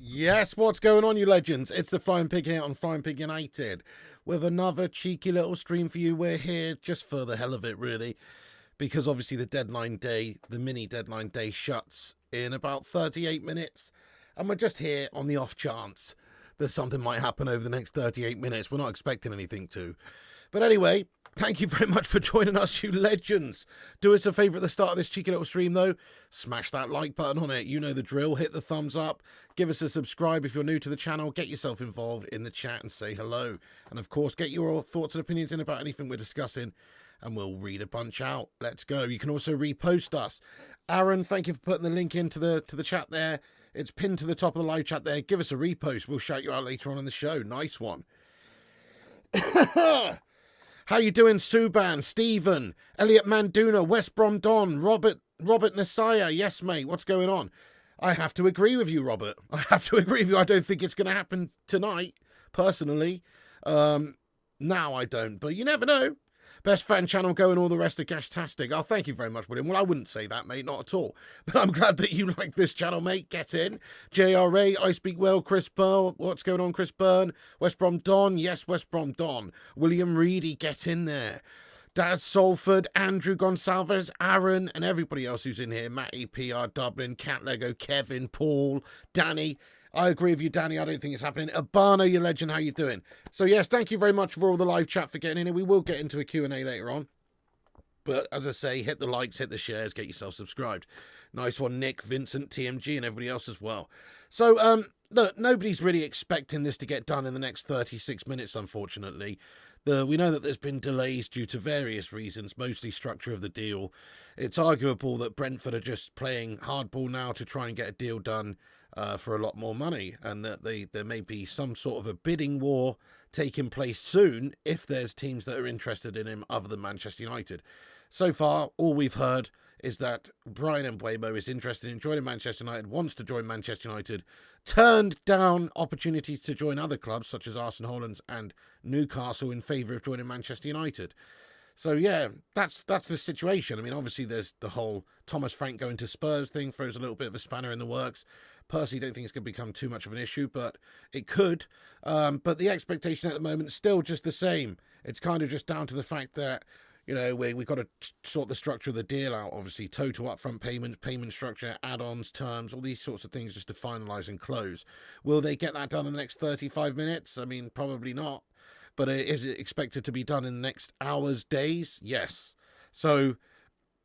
Yes, what's going on, you legends? It's the Flying Pig here on Flying Pig United with another cheeky little stream for you. We're here just for the hell of it, really, because obviously the mini deadline day shuts in about 38 minutes, and we're just here on the off chance that something might happen over the next 38 minutes. We're not expecting anything to. But anyway, thank you very much for joining us, you legends. Do us a favour at the start of this cheeky little stream, though. Smash that like button on it. You know the drill. Hit the thumbs up. Give us a subscribe if you're new to the channel. Get yourself involved in the chat and say hello. And, of course, get your thoughts and opinions in about anything we're discussing, and we'll read a bunch out. Let's go. You can also repost us. Aaron, thank you for putting the link into the chat there. It's pinned to the top of the live chat there. Give us a repost. We'll shout you out later on in the show. Nice one. How you doing, Suban, Stephen, Elliot Manduna, West Brom Don, Robert Nasaya? Yes, mate, what's going on? I have to agree with you, Robert. I have to agree with you. I don't think it's going to happen tonight, personally. Now I don't, but you never know. Best fan channel going, all the rest are gashtastic. Oh, thank you very much, William. Well, I wouldn't say that, mate, not at all. But I'm glad that you like this channel, mate. Get in. JRA, I Speak Well, Chris Byrne. What's going on, Chris Byrne? West Brom Don. Yes, West Brom Don. William Reedy, get in there. Daz Salford, Andrew Gonsalves, Aaron, and everybody else who's in here. Matty, PR Dublin, Cat Lego, Kevin, Paul, Danny. I agree with you, Danny. I don't think it's happening. Abano, you legend, how you doing? So, yes, thank you very much for all the live chat for getting in here. We will get into a Q&A later on. But, as I say, hit the likes, hit the shares, get yourself subscribed. Nice one, Nick, Vincent, TMG, and everybody else as well. So, look, nobody's really expecting this to get done in the next 36 minutes, unfortunately. We know that there's been delays due to various reasons, mostly structure of the deal. It's arguable that Brentford are just playing hardball now to try and get a deal done for a lot more money, and that there may be some sort of a bidding war taking place soon if there's teams that are interested in him other than Manchester United. So far, all we've heard is that Bryan Mbeumo is interested in joining Manchester United, wants to join Manchester United, turned down opportunities to join other clubs such as Arsenal, Holland and Newcastle in favour of joining Manchester United. So, yeah, that's the situation. I mean, obviously, there's the whole Thomas Frank going to Spurs thing, throws a little bit of a spanner in the works. Personally, don't think it's going to become too much of an issue, but it could. But the expectation at the moment is still just the same. It's kind of just down to the fact that, you know, we've got to sort the structure of the deal out, obviously. Total upfront payment structure, add-ons, terms, all these sorts of things just to finalise and close. Will they get that done in the next 35 minutes? I mean, probably not. But is it expected to be done in the next hours, days? Yes. So,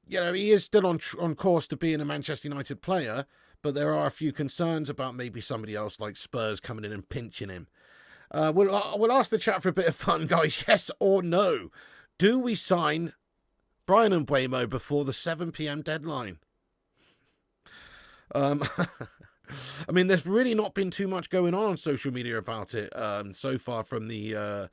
you know, he is still on course to being a Manchester United player, but there are a few concerns about maybe somebody else like Spurs coming in and pinching him. We'll ask the chat for a bit of fun, guys. Yes or no? Do we sign Bryan Mbeumo before the 7 p.m. deadline? I mean, there's really not been too much going on social media about it so far from the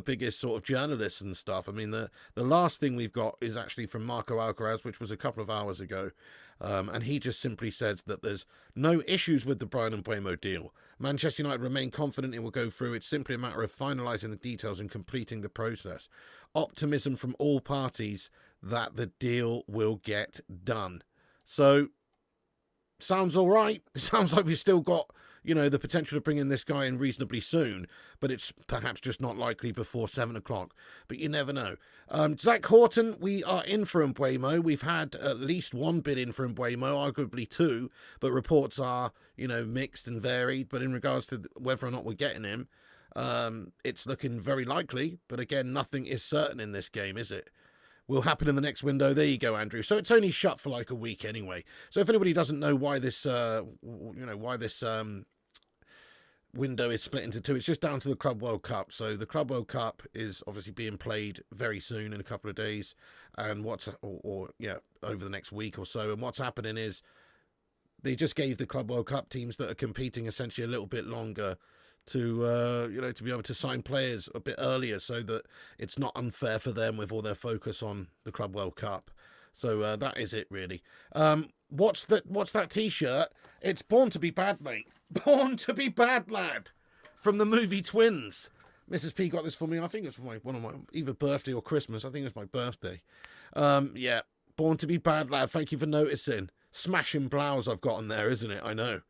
biggest sort of journalists and stuff. I mean, the last thing we've got is actually from Marco Alcaraz, which was a couple of hours ago. And he just simply says that there's no issues with the Bryan Mbeumo deal. Manchester United remain confident it will go through. It's simply a matter of finalising the details and completing the process. Optimism from all parties that the deal will get done. So, sounds all right. It sounds like we've still got, you know, the potential to bring in this guy in reasonably soon, but it's perhaps just not likely before 7 o'clock. But you never know. Zach Horton, we are in for Mbeumo. We've had at least one bid in for Mbeumo, arguably two, but reports are, you know, mixed and varied. But in regards to whether or not we're getting him, it's looking very likely. But again, nothing is certain in this game, is it? Will happen in the next window. There you go, Andrew. So it's only shut for like a week anyway. So if anybody doesn't know why this, window is split into two, it's just down to the Club World Cup. So the Club World Cup is obviously being played very soon in a couple of days, and over the next week or so. And what's happening is they just gave the Club World Cup teams that are competing essentially a little bit longer to to be able to sign players a bit earlier, so that it's not unfair for them with all their focus on the Club World Cup. So that is it, really. What's that T-shirt? It's Born to be Bad, mate. Born to be Bad, lad. From the movie Twins. Mrs. P got this for me. I think it's for one of my either birthday or Christmas. I think it was my birthday. Yeah, Born to be Bad, lad. Thank you for noticing. Smashing blouse I've got on there, isn't it? I know.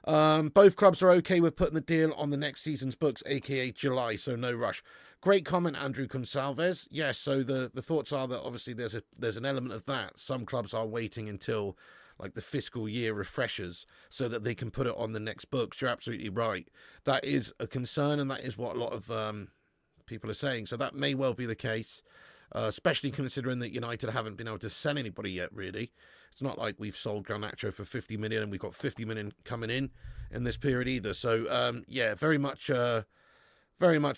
Both clubs are okay with putting the deal on the next season's books, aka July, so no rush. Great comment, Andrew Consalves. Yes, so the thoughts are that obviously there's an element of that. Some clubs are waiting until like the fiscal year refreshes so that they can put it on the next books. You're absolutely right. That is a concern, and that is what a lot of people are saying. So that may well be the case, especially considering that United haven't been able to sell anybody yet, really. It's not like we've sold Garnacho for 50 million and we've got 50 million coming in this period either. So, yeah, very much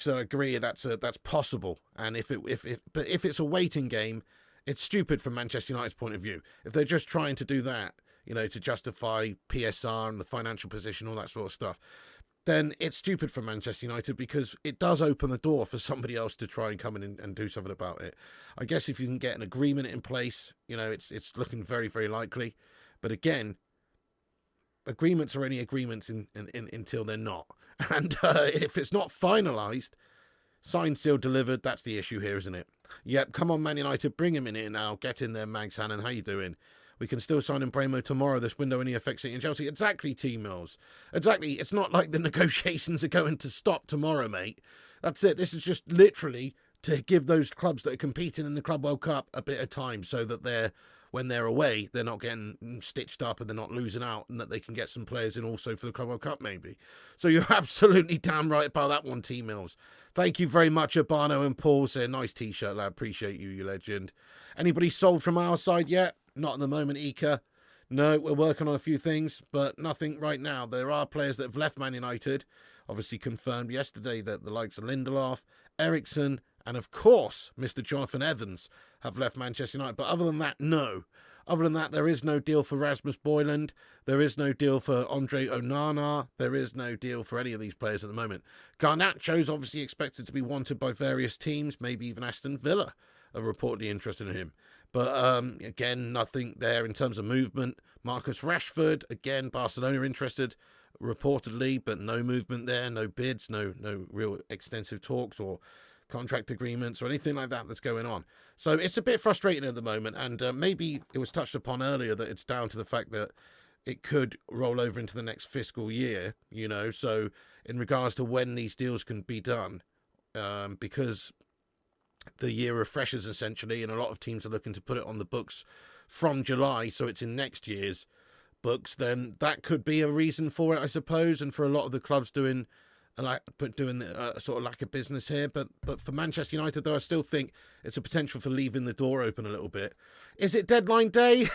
agree that's possible. And if it's a waiting game, it's stupid from Manchester United's point of view. If they're just trying to do that, to justify PSR and the financial position, all that sort of stuff, then it's stupid for Manchester United, because it does open the door for somebody else to try and come in and do something about it. I guess if you can get an agreement in place, it's looking very, very likely. But again, agreements are only agreements until they're not. And if it's not finalised, signed, sealed, delivered, that's the issue here, isn't it? Yep, come on, Man United, bring him in here now. Get in there, Mags Hannon. How you doing? We can still sign Mbeumo tomorrow. This window only affects City and Chelsea. Exactly, T Mills. Exactly. It's not like the negotiations are going to stop tomorrow, mate. That's it. This is just literally to give those clubs that are competing in the Club World Cup a bit of time, so that when they're away, they're not getting stitched up and they're not losing out, and that they can get some players in also for the Club World Cup, maybe. So you're absolutely damn right about that one, T Mills. Thank you very much, Urbano and Paul. Say, nice T-shirt, lad. Appreciate you, you legend. Anybody sold from our side yet? Not at the moment, Ika. No, we're working on a few things, but nothing right now. There are players that have left Man United. Obviously confirmed yesterday that the likes of Lindelof, Eriksson, and of course, Mr. Jonathan Evans have left Manchester United. But other than that, no. Other than that, there is no deal for Rasmus Boyland. There is no deal for Andre Onana. There is no deal for any of these players at the moment. Garnacho's obviously expected to be wanted by various teams, maybe even Aston Villa are reportedly interested in him. But again, nothing there in terms of movement. Marcus Rashford, again, Barcelona interested reportedly, but no movement there, no bids, no real extensive talks or contract agreements or anything like that that's going on. So it's a bit frustrating at the moment, and maybe it was touched upon earlier that it's down to the fact that it could roll over into the next fiscal year, so in regards to when these deals can be done, because the year refreshes essentially, and a lot of teams are looking to put it on the books from July, so it's in next year's books. Then that could be a reason for it, I suppose, and for a lot of the clubs doing a sort of lack of business here. But for Manchester United, though, I still think it's a potential for leaving the door open a little bit. Is it deadline day?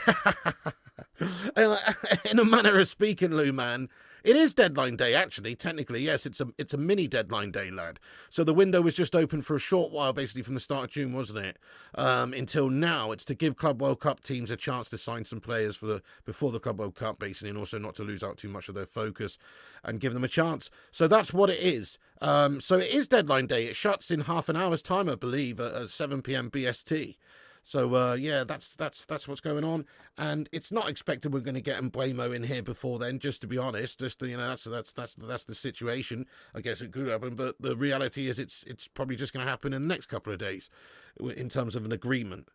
In a manner of speaking, Lou, man, it is deadline day, actually. Technically, yes, it's a mini deadline day, lad. So the window was just open for a short while, basically from the start of June, wasn't it? Until now, it's to give Club World Cup teams a chance to sign some players before the Club World Cup, basically, and also not to lose out too much of their focus and give them a chance. So that's what it is. So it is deadline day. It shuts in half an hour's time, I believe, at 7 p.m. BST. So yeah, that's what's going on, and it's not expected we're going to get Mbeumo in here before then. Just to be honest, that's the situation. I guess it could happen, but the reality is it's probably just going to happen in the next couple of days, in terms of an agreement.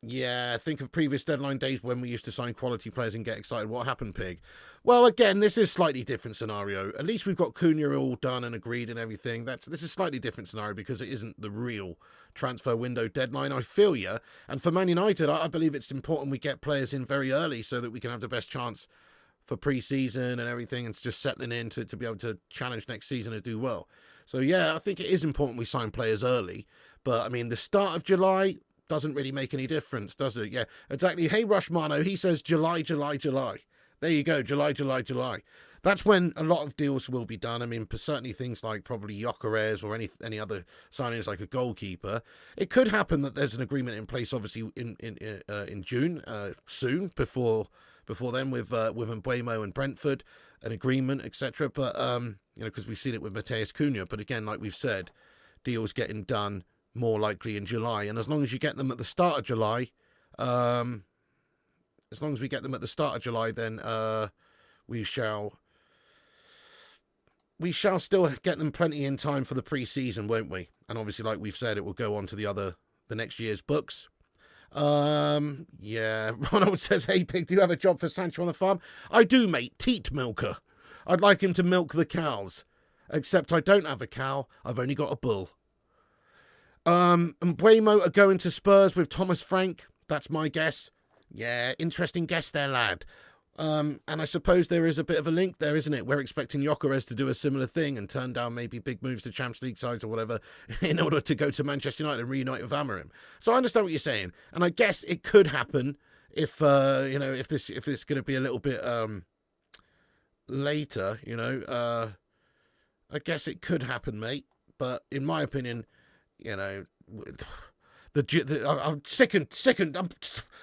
Yeah, think of previous deadline days when we used to sign quality players and get excited. What happened, Pig? Well, again, this is a slightly different scenario. At least we've got Cunha all done and agreed and everything. This is a slightly different scenario because it isn't the real transfer window deadline. I feel you. And for Man United, I believe it's important we get players in very early so that we can have the best chance for pre-season and everything, and just settling in to be able to challenge next season and do well. So, yeah, I think it is important we sign players early. But, I mean, the start of July doesn't really make any difference, does it? Yeah, exactly. Hey, Rushmano, he says July. There you go, July. That's when a lot of deals will be done. I mean, certainly things like probably Gyokeres or any other signings like a goalkeeper. It could happen that there's an agreement in place, obviously in June, soon before then with Mbeumo and Brentford, an agreement, etc. But because we've seen it with Matheus Cunha. But again, like we've said, deals getting done more likely in July, and as long as you get them at the start of July, then we shall still get them plenty in time for the pre-season, won't we? And obviously, like we've said, it will go on to the next year's books. Yeah. Ronald says, hey, Pig, do you have a job for Sancho on the farm? I do, mate. Teat milker. I'd like him to milk the cows. Except I don't have a cow. I've only got a bull. And Mbeumo are going to Spurs with Thomas Frank. That's my guess. Yeah, interesting guess there, lad. And I suppose there is a bit of a link there, isn't it? We're expecting Gyokeres to do a similar thing and turn down maybe big moves to Champions League sides or whatever in order to go to Manchester United and reunite with Amorim. So I understand what you're saying, and I guess it could happen if if this is going to be a little bit later. I guess it could happen, mate. But in my opinion, I'm sick and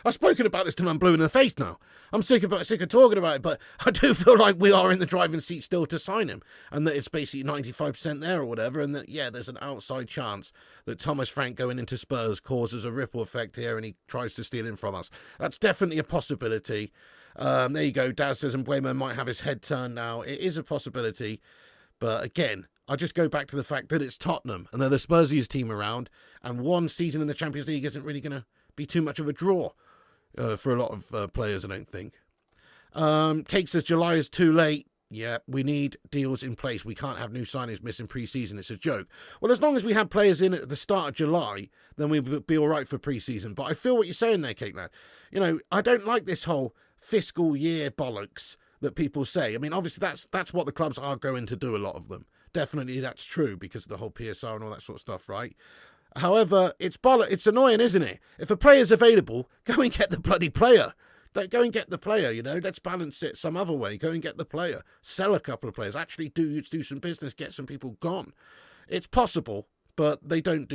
I've spoken about this till I'm blue in the face now. I'm sick of talking about it, but I do feel like we are in the driving seat still to sign him, and that it's basically 95% there or whatever, and that there's an outside chance that Thomas Frank going into Spurs causes a ripple effect here, and he tries to steal him from us. That's definitely a possibility. There you go. Daz says Mbeumo might have his head turned now. It is a possibility, but again, I just go back to the fact that it's Tottenham and they're the Spursiest team around, and one season in the Champions League isn't really going to be too much of a draw for a lot of players, I don't think. Cake says July is too late. Yeah, we need deals in place. We can't have new signings missing pre-season. It's a joke. Well, as long as we have players in at the start of July, then we'll be all right for pre-season. But I feel what you're saying there, Cake Lad. I don't like this whole fiscal year bollocks that people say. I mean, obviously that's what the clubs are going to do, a lot of them. Definitely that's true because of the whole PSR and all that sort of stuff, right? However, it's annoying, isn't it? If a player's available, go and get the bloody player. Go and get the player, Let's balance it some other way. Go and get the player. Sell a couple of players. Actually do some business, get some people gone. It's possible, but they don't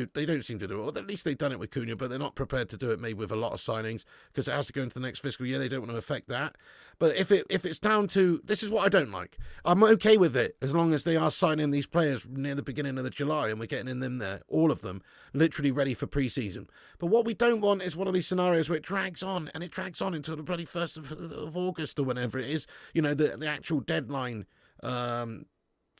seem to do it. Or at least they've done it with Cunha, but they're not prepared to do it maybe with a lot of signings because it has to go into the next fiscal year. They don't want to affect that. But if it's down to, this is what I don't like. I'm okay with it as long as they are signing these players near the beginning of the July and we're getting in them there, all of them, literally ready for pre-season. But what we don't want is one of these scenarios where it drags on, and it drags on until the bloody 1st of August or whenever it is, the actual deadline,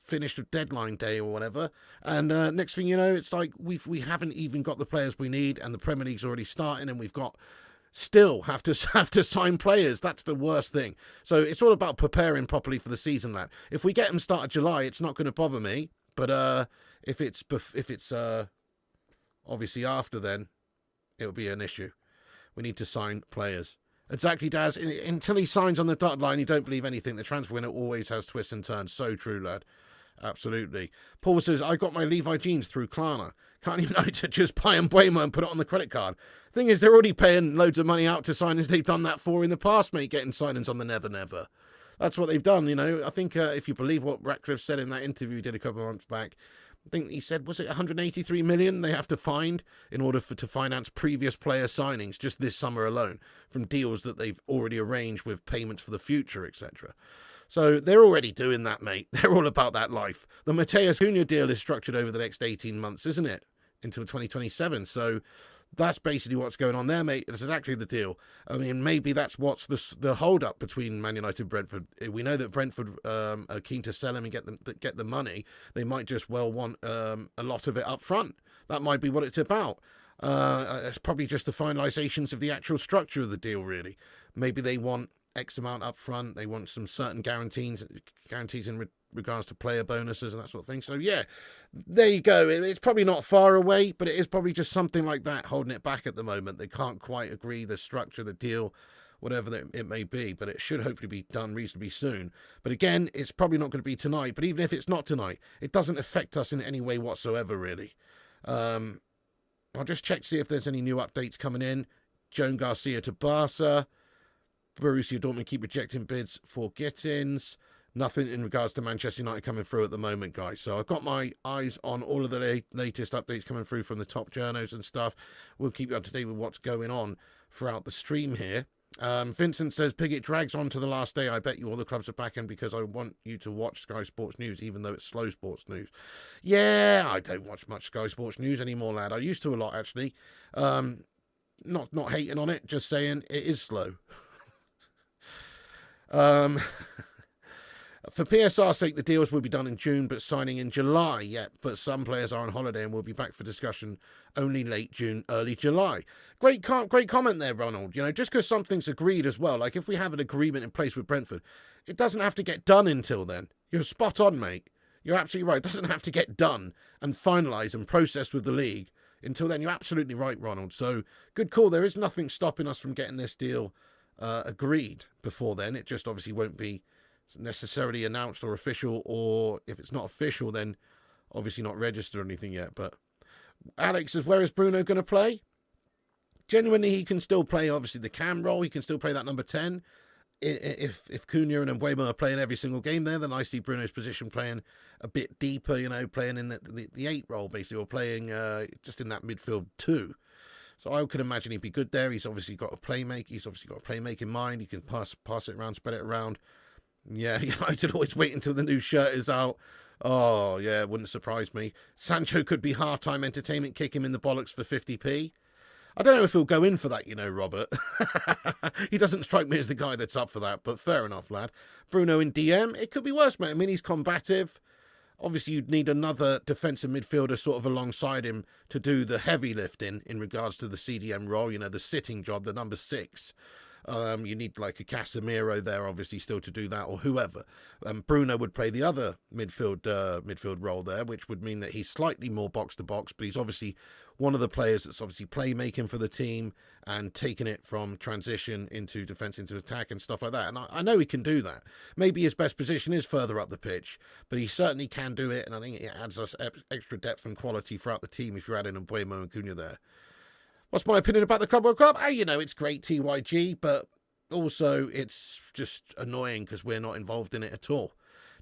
finished of deadline day or whatever, and next thing you know, it's like we haven't even got the players we need, and the Premier League's already starting, and we've got still have to sign players. That's the worst thing. So it's all about preparing properly for the season, lad. If we get them start of July, it's not going to bother me. But if it's obviously after, then it'll be an issue. We need to sign players. Exactly, Daz. Until he signs on the dotted line, you don't believe anything. The transfer window always has twists and turns. So true, lad. Absolutely. Paul says, I got my Levi jeans through Klarna. Can't United just buy Mbeumo and put it on the credit card? Thing is, they're already paying loads of money out to signings they've done that for in the past, mate, getting signings on the Never Never. That's what they've done, I think if you believe what Ratcliffe said in that interview he did a couple of months back, I think he said, was it 183 million they have to find in order to finance previous player signings just this summer alone from deals that they've already arranged with payments for the future, etc. So they're already doing that, mate. They're all about that life. The Mateus Cunha deal is structured over the next 18 months, isn't it? Until 2027. So that's basically what's going on there, mate. That's exactly the deal. I mean, maybe that's what's the hold-up between Man United and Brentford. We know that Brentford are keen to sell him and get the money. They might just well want a lot of it up front. That might be what it's about. It's probably just the finalisations of the actual structure of the deal, really. Maybe they want X amount up front. They want some certain guarantees in regards to player bonuses and that sort of thing. So, yeah, there you go. It's probably not far away, but it is probably just something like that holding it back at the moment. They can't quite agree the structure, the deal, whatever it may be, but it should hopefully be done reasonably soon. But again, it's probably not going to be tonight. But even if it's not tonight, it doesn't affect us in any way whatsoever, really. I'll just check to see if there's any new updates coming in. Joan Garcia to Barca. Borussia Dortmund keep rejecting bids for get-ins. Nothing in regards to Manchester United coming through at the moment, guys. So I've got my eyes on all of the latest updates coming through from the top journos and stuff. We'll keep you up to date with what's going on throughout the stream here. Vincent says, Pig, it drags on to the last day. I bet you all the clubs are back in because I want you to watch Sky Sports News, even though it's slow sports news. Yeah, I don't watch much Sky Sports News anymore, lad. I used to a lot, actually. Not hating on it, just saying it is slow. For PSR's sake, the deals will be done in June, but signing in July. Yeah, but some players are on holiday and will be back for discussion only late June, early July. Great comment there, Ronald. You know, just because something's agreed as well, like if we have an agreement in place with Brentford, it doesn't have to get done until then. You're spot on, mate. You're absolutely right. It doesn't have to get done and finalised and processed with the league until then. You're absolutely right, Ronald. So good call. There is nothing stopping us from getting this deal agreed before then. It just obviously won't be necessarily announced or official, or if it's not official, then obviously not registered or anything yet. But Alex says, where is Bruno going to play? Genuinely, he can still play, obviously, the cam role. He can still play that number 10. If Cunha and Mbeumo are playing every single game there, then I see Bruno's position playing a bit deeper, you know, playing in the 8 role, basically, or playing just in that midfield 2. So I could imagine he'd be good there. He's obviously got a playmaker. He's obviously got a playmaking mind. He can pass it around, spread it around. Yeah, United always wait until the new shirt is out. Oh, yeah, it wouldn't surprise me. Sancho could be half-time entertainment, kick him in the bollocks for 50p. I don't know if he'll go in for that, you know, Robert. He doesn't strike me as the guy that's up for that, but fair enough, lad. Bruno in DM, it could be worse, mate. I mean, he's combative. Obviously, you'd need another defensive midfielder sort of alongside him to do the heavy lifting in regards to the CDM role, you know, the sitting job, the number 6. You need like a Casemiro there, obviously, still to do that, or whoever. Bruno would play the other midfield role there, which would mean that he's slightly more box to box, but he's obviously one of the players that's obviously playmaking for the team and taking it from transition into defence into attack and stuff like that. And I know he can do that. Maybe his best position is further up the pitch, but he certainly can do it, and I think it adds us extra depth and quality throughout the team if you're adding Mbeumo and Cunha there. What's my opinion about the Club World Cup? You know, it's great TYG, but also it's just annoying because we're not involved in it at all.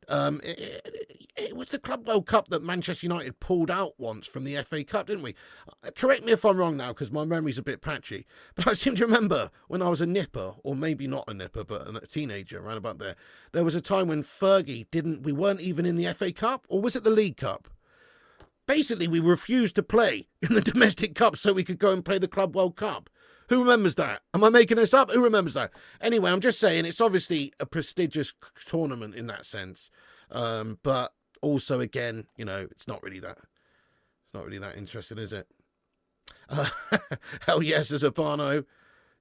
It was the Club World Cup that Manchester United pulled out once from the FA Cup, didn't we? Correct me if I'm wrong now, because my memory's a bit patchy, but I seem to remember when I was a nipper, or maybe not a nipper, but a teenager around about there was a time when we weren't even in the FA Cup, or was it the League Cup? Basically, we refused to play in the domestic cup so we could go and play the Club World Cup. Who remembers that? Am I making this up? Who remembers that? Anyway, I'm just saying it's obviously a prestigious tournament in that sense. But also, again, you know, it's not really that interesting, is it? Hell yes, there's a Barno.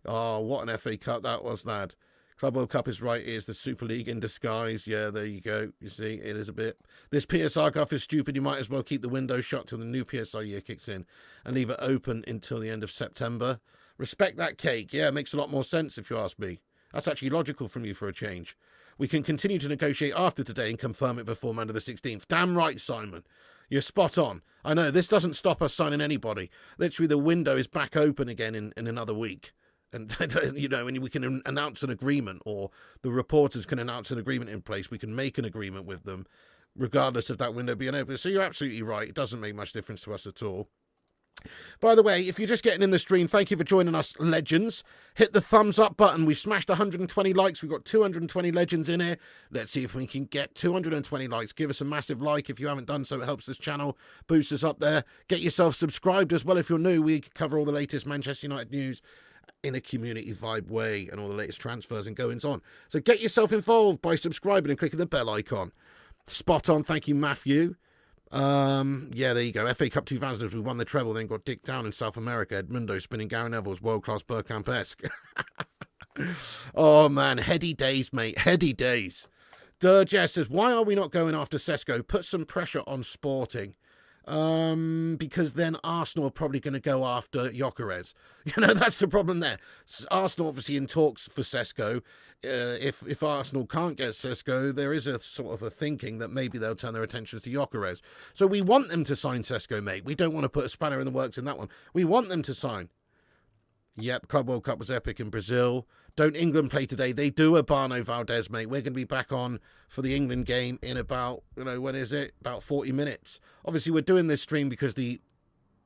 Oh, what an FA Cup that was, lad. Club World Cup is right. It is the Super League in disguise. Yeah, there you go. You see, it is a bit. This PSR guff is stupid. You might as well keep the window shut till the new PSR year kicks in and leave it open until the end of September. Respect that, cake. Yeah, it makes a lot more sense if you ask me. That's actually logical from you for a change. We can continue to negotiate after today and confirm it before Monday the 16th. Damn right, Simon. You're spot on. I know, this doesn't stop us signing anybody. Literally, the window is back open again in another week. And, you know, and we can announce an agreement, or the reporters can announce an agreement in place. We can make an agreement with them, regardless of that window being open. So you're absolutely right. It doesn't make much difference to us at all. By the way, if you're just getting in the stream, thank you for joining us, legends. Hit the thumbs up button. We've smashed 120 likes. We've got 220 legends in here. Let's see if we can get 220 likes. Give us a massive like if you haven't done so. It helps this channel, boosts us up there. Get yourself subscribed as well if you're new. We cover all the latest Manchester United news in a community vibe way and all the latest transfers and goings on. So get yourself involved by subscribing and clicking the bell icon. Spot on. Thank you, Matthew. Yeah, there you go. FA Cup 2000 as we won the treble, then got dicked down in South America. Edmundo spinning Gary Neville's world-class Bergkamp-esque. Oh, man. Heady days, mate. Heady days. Durjess says, why are we not going after Sesko? Put some pressure on Sporting. Because then Arsenal are probably going to go after Gyokeres. You know, that's the problem there. Arsenal obviously in talks for Sesko. If Arsenal can't get Sesko, there is a sort of a thinking that maybe they'll turn their attentions to Gyokeres. So we want them to sign Sesko, mate. We don't want to put a spanner in the works in that one. We want them to sign. Yep, Club World Cup was epic in Brazil. Don't England play today? They do, Urbano Valdez, mate. We're going to be back on for the England game in about, you know, when is it? About 40 minutes. Obviously, we're doing this stream because the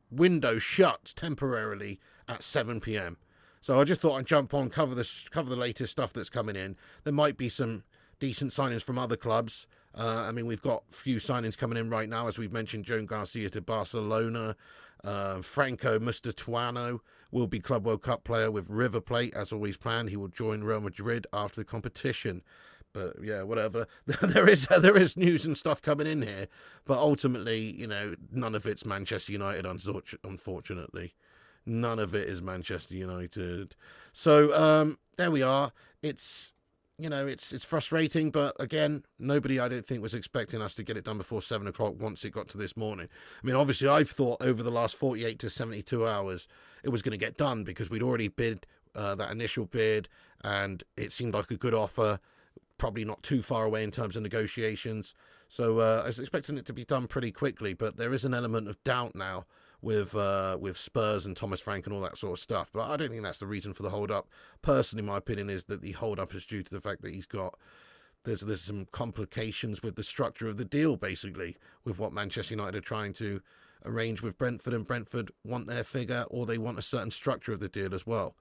window shuts temporarily at 7 p.m. So I just thought I'd jump on, cover the latest stuff that's coming in. There might be some decent signings from other clubs. I mean, we've got a few signings coming in right now, as we've mentioned. Joan Garcia to Barcelona. Franco Mustatuano will be Club World Cup player with River Plate, as always planned. He will join Real Madrid after the competition. But yeah, whatever. there is news and stuff coming in here, but ultimately, none of it's Manchester United. Unfortunately, none of it is Manchester United. So there we are. It's frustrating, but again, nobody I don't think was expecting us to get it done before 7 o'clock once it got to this morning. I mean, obviously, I've thought over the last 48 to 72 hours it was going to get done because we'd already bid that initial bid, and it seemed like a good offer, probably not too far away in terms of negotiations. So I was expecting it to be done pretty quickly, but there is an element of doubt now with Spurs and Thomas Frank and all that sort of stuff. But I don't think that's the reason for the hold-up. Personally, my opinion is that the hold-up is due to the fact that there's some complications with the structure of the deal, basically, with what Manchester United are trying to arrange with Brentford, and Brentford want their figure, or they want a certain structure of the deal as well.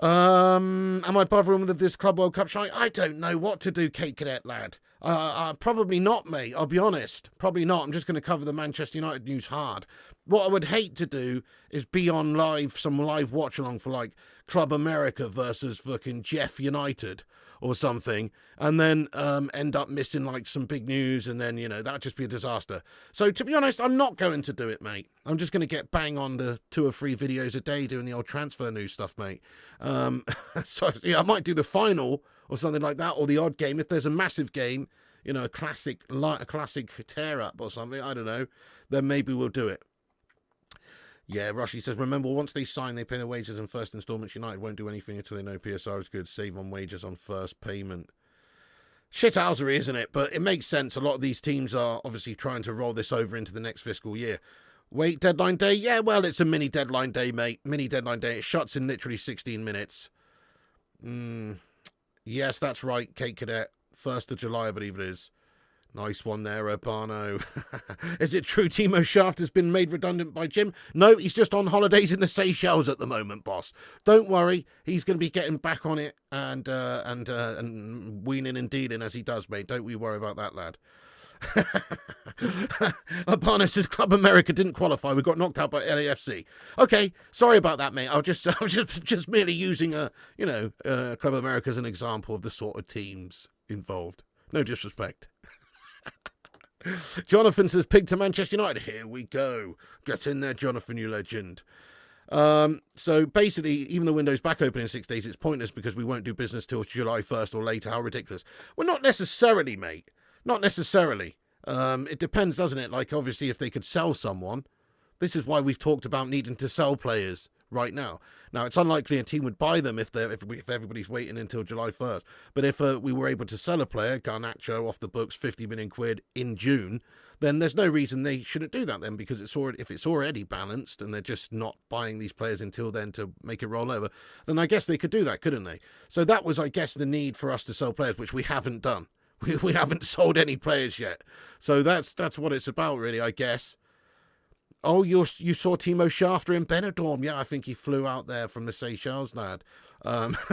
Am I bothering with this Club World Cup shite? I don't know what to do, Kate Cadet lad. Probably not, mate. I'll be honest. Probably not. I'm just going to cover the Manchester United news hard. What I would hate to do is be on some live watch along for like Club America versus fucking Jeff United or something, and then end up missing like some big news, and then that'd just be a disaster. So to be honest, I'm not going to do it, mate. I'm just going to get bang on the 2 or 3 videos a day doing the old transfer news stuff, mate. So yeah, I might do the final or something like that, or the odd game if there's a massive game, a classic tear up or something. I don't know. Then maybe we'll do it. Yeah, Rushy says, remember, once they sign, they pay their wages in first instalments. United won't do anything until they know PSR is good. Save on wages on first payment. Shithousery, isn't it? But it makes sense. A lot of these teams are obviously trying to roll this over into the next fiscal year. Wait, deadline day? Yeah, well, it's a mini deadline day, mate. Mini deadline day. It shuts in literally 16 minutes. Yes, that's right, Kate Cadet. 1st of July, I believe it is. Nice one there, Urbano. Is it true Timo Shaft has been made redundant by Jim? No, he's just on holidays in the Seychelles at the moment, boss. Don't worry, he's going to be getting back on it and weaning and dealing as he does, mate. Don't we worry about that, lad. Urbano says Club America didn't qualify. We got knocked out by LAFC. Okay, sorry about that, mate. I was just merely using Club America as an example of the sort of teams involved. No disrespect. Jonathan says, pig to Manchester United. Here we go. Get in there, Jonathan, you legend. So basically, even the window's back open in 6 days, it's pointless because we won't do business till July 1st or later. How ridiculous. Well, not necessarily, mate. Not necessarily. It depends, doesn't it? Like, obviously, if they could sell someone. This is why we've talked about needing to sell players right now. Now, it's unlikely a team would buy them if everybody's waiting until July 1st. But if we were able to sell a player, Garnacho off the books, 50 million quid in June, then there's no reason they shouldn't do that then, because if it's already balanced and they're just not buying these players until then to make it roll over, then I guess they could do that, couldn't they? So that was, I guess, the need for us to sell players, which we haven't done. We haven't sold any players yet. So that's what it's about, really, I guess. Oh, you saw Timo Shafter in Benidorm. Yeah, I think he flew out there from the Seychelles, lad. Jadon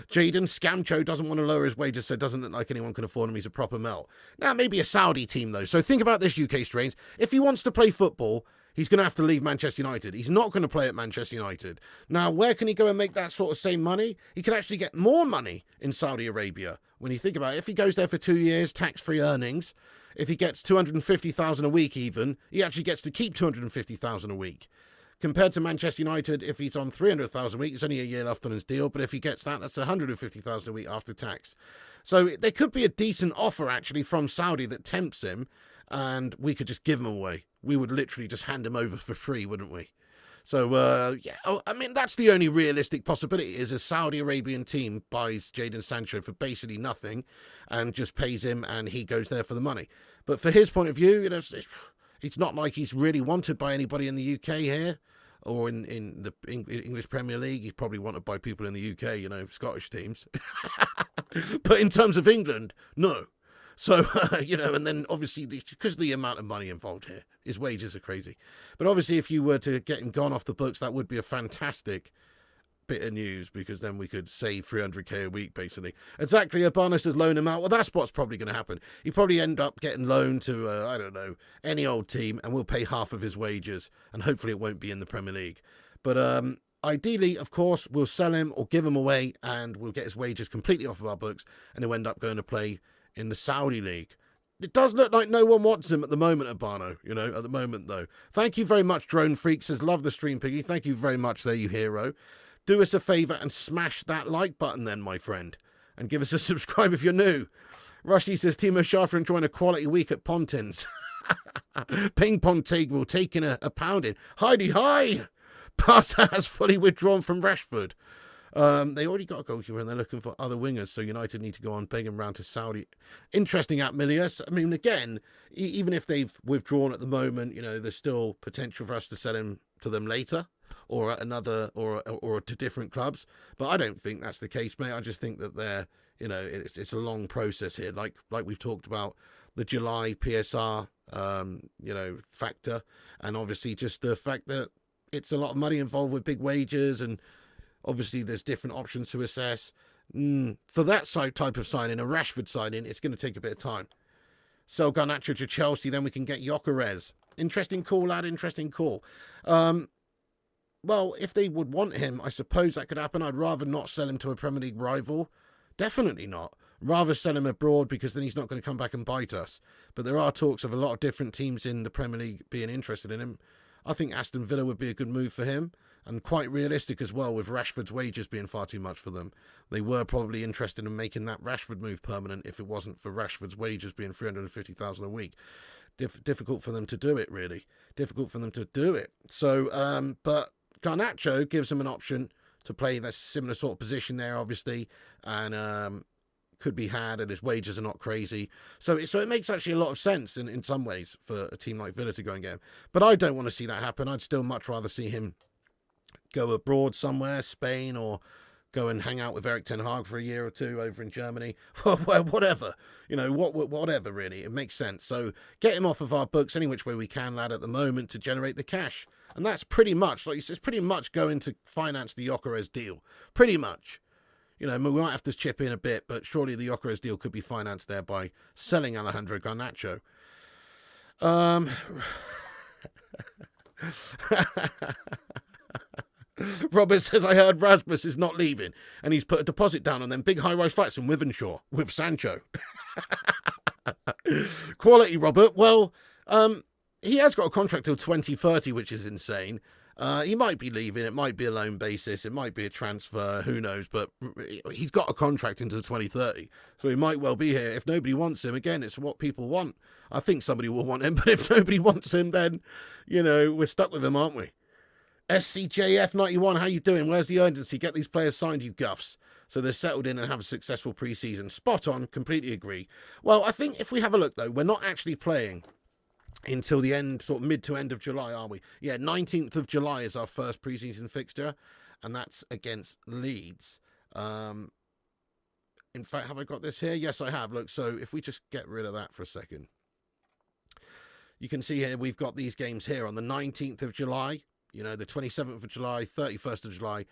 Scamcho doesn't want to lower his wages, so it doesn't look like anyone can afford him. He's a proper melt. Now, maybe a Saudi team, though. So think about this, UK Strains. If he wants to play football, he's going to have to leave Manchester United. He's not going to play at Manchester United. Now, where can he go and make that sort of same money? He can actually get more money in Saudi Arabia. When you think about it, if he goes there for 2 years, tax-free earnings, if he gets 250,000 a week even, he actually gets to keep 250,000 a week. Compared to Manchester United, if he's on 300,000 a week, it's only a year left on his deal, but if he gets that, that's 150,000 a week after tax. So there could be a decent offer, actually, from Saudi that tempts him, and we could just give him away. We would literally just hand him over for free, wouldn't we? So, yeah, I mean, that's the only realistic possibility, is a Saudi Arabian team buys Jadon Sancho for basically nothing and just pays him and he goes there for the money. But for his point of view, it's not like he's really wanted by anybody in the UK here or in the English Premier League. He's probably wanted by people in the UK, Scottish teams. But in terms of England, no. So, and then obviously, because of the amount of money involved here, his wages are crazy. But obviously, if you were to get him gone off the books, that would be a fantastic bit of news, because then we could save 300k a week, basically. Exactly, Urbano says loan him out. Well, that's what's probably going to happen. He'd probably end up getting loaned to, I don't know, any old team, and we'll pay half of his wages, and hopefully it won't be in the Premier League. But ideally, of course, we'll sell him or give him away and we'll get his wages completely off of our books and he'll end up going to play in the Saudi League. It does look like no one wants him at the moment, Urbano, at the moment, though. Thank you very much, Drone Freak says, love the stream, Piggy. Thank you very much there, you hero. Do us a favour and smash that like button then, my friend. And give us a subscribe if you're new. Rushdie says, Timo Schaffer enjoying a quality week at Pontins. Ping pong table taking a pounding. Heidi, hi! Barca has fully withdrawn from Rashford. They already got a goalkeeper and they're looking for other wingers, so United need to go on begging round to Saudi. Interesting at Milius. I mean, again, even if they've withdrawn at the moment, there's still potential for us to sell him to them later or at another or to different clubs. But I don't think that's the case, mate. I just think that they're, it's a long process here. Like we've talked about the July PSR, factor, and obviously just the fact that it's a lot of money involved with big wages, and obviously there's different options to assess. For that type of signing, a Rashford signing, it's going to take a bit of time. Sell Garnacho to Chelsea, then we can get Gyokeres. Interesting call, lad, interesting call. Well, if they would want him, I suppose that could happen. I'd rather not sell him to a Premier League rival. Definitely not. Rather sell him abroad because then he's not going to come back and bite us. But there are talks of a lot of different teams in the Premier League being interested in him. I think Aston Villa would be a good move for him, and quite realistic as well with Rashford's wages being far too much for them. They were probably interested in making that Rashford move permanent if it wasn't for Rashford's wages being $350,000 a week. Difficult for them to do it, really. Difficult for them to do it. So, but Garnacho gives them an option to play that similar sort of position there, obviously, and could be had, and his wages are not crazy. So it makes actually a lot of sense in some ways for a team like Villa to go and get him. But I don't want to see that happen. I'd still much rather see him go abroad somewhere, Spain, or go and hang out with Eric Ten Hag for a year or two over in Germany. Whatever. Whatever, really. It makes sense. So get him off of our books any which way we can, lad, at the moment to generate the cash. And that's pretty much, like you said, it's pretty much going to finance the Gyokeres deal. Pretty much. We might have to chip in a bit, but surely the Gyokeres deal could be financed there by selling Alejandro Garnacho. Robert says, I heard Rasmus is not leaving, and he's put a deposit down on them big high-rise flats in Wythenshawe with Sancho. Quality, Robert. Well, he has got a contract till 2030, which is insane. He might be leaving. It might be a loan basis. It might be a transfer. Who knows? But he's got a contract into 2030. So he might well be here. If nobody wants him, again, it's what people want. I think somebody will want him. But if nobody wants him, then, we're stuck with him, aren't we? SCJF91, how you doing? Where's the urgency? Get these players signed, you guffs. So they're settled in and have a successful pre-season. Spot on. Completely agree. Well, I think if we have a look, though, we're not actually playing until the end, sort of mid to end of July, are we? Yeah, 19th of July is our first pre-season fixture, and that's against Leeds. In fact, have I got this here? Yes, I have. Look, so if we just get rid of that for a second, you can see here we've got these games here on the 19th of July, the 27th of July, 31st of July,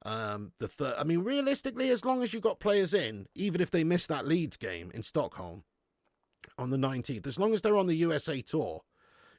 the 3rd. I mean, realistically, as long as you've got players in, even if they miss that Leeds game in Stockholm, on the 19th, as long as they're on the USA tour,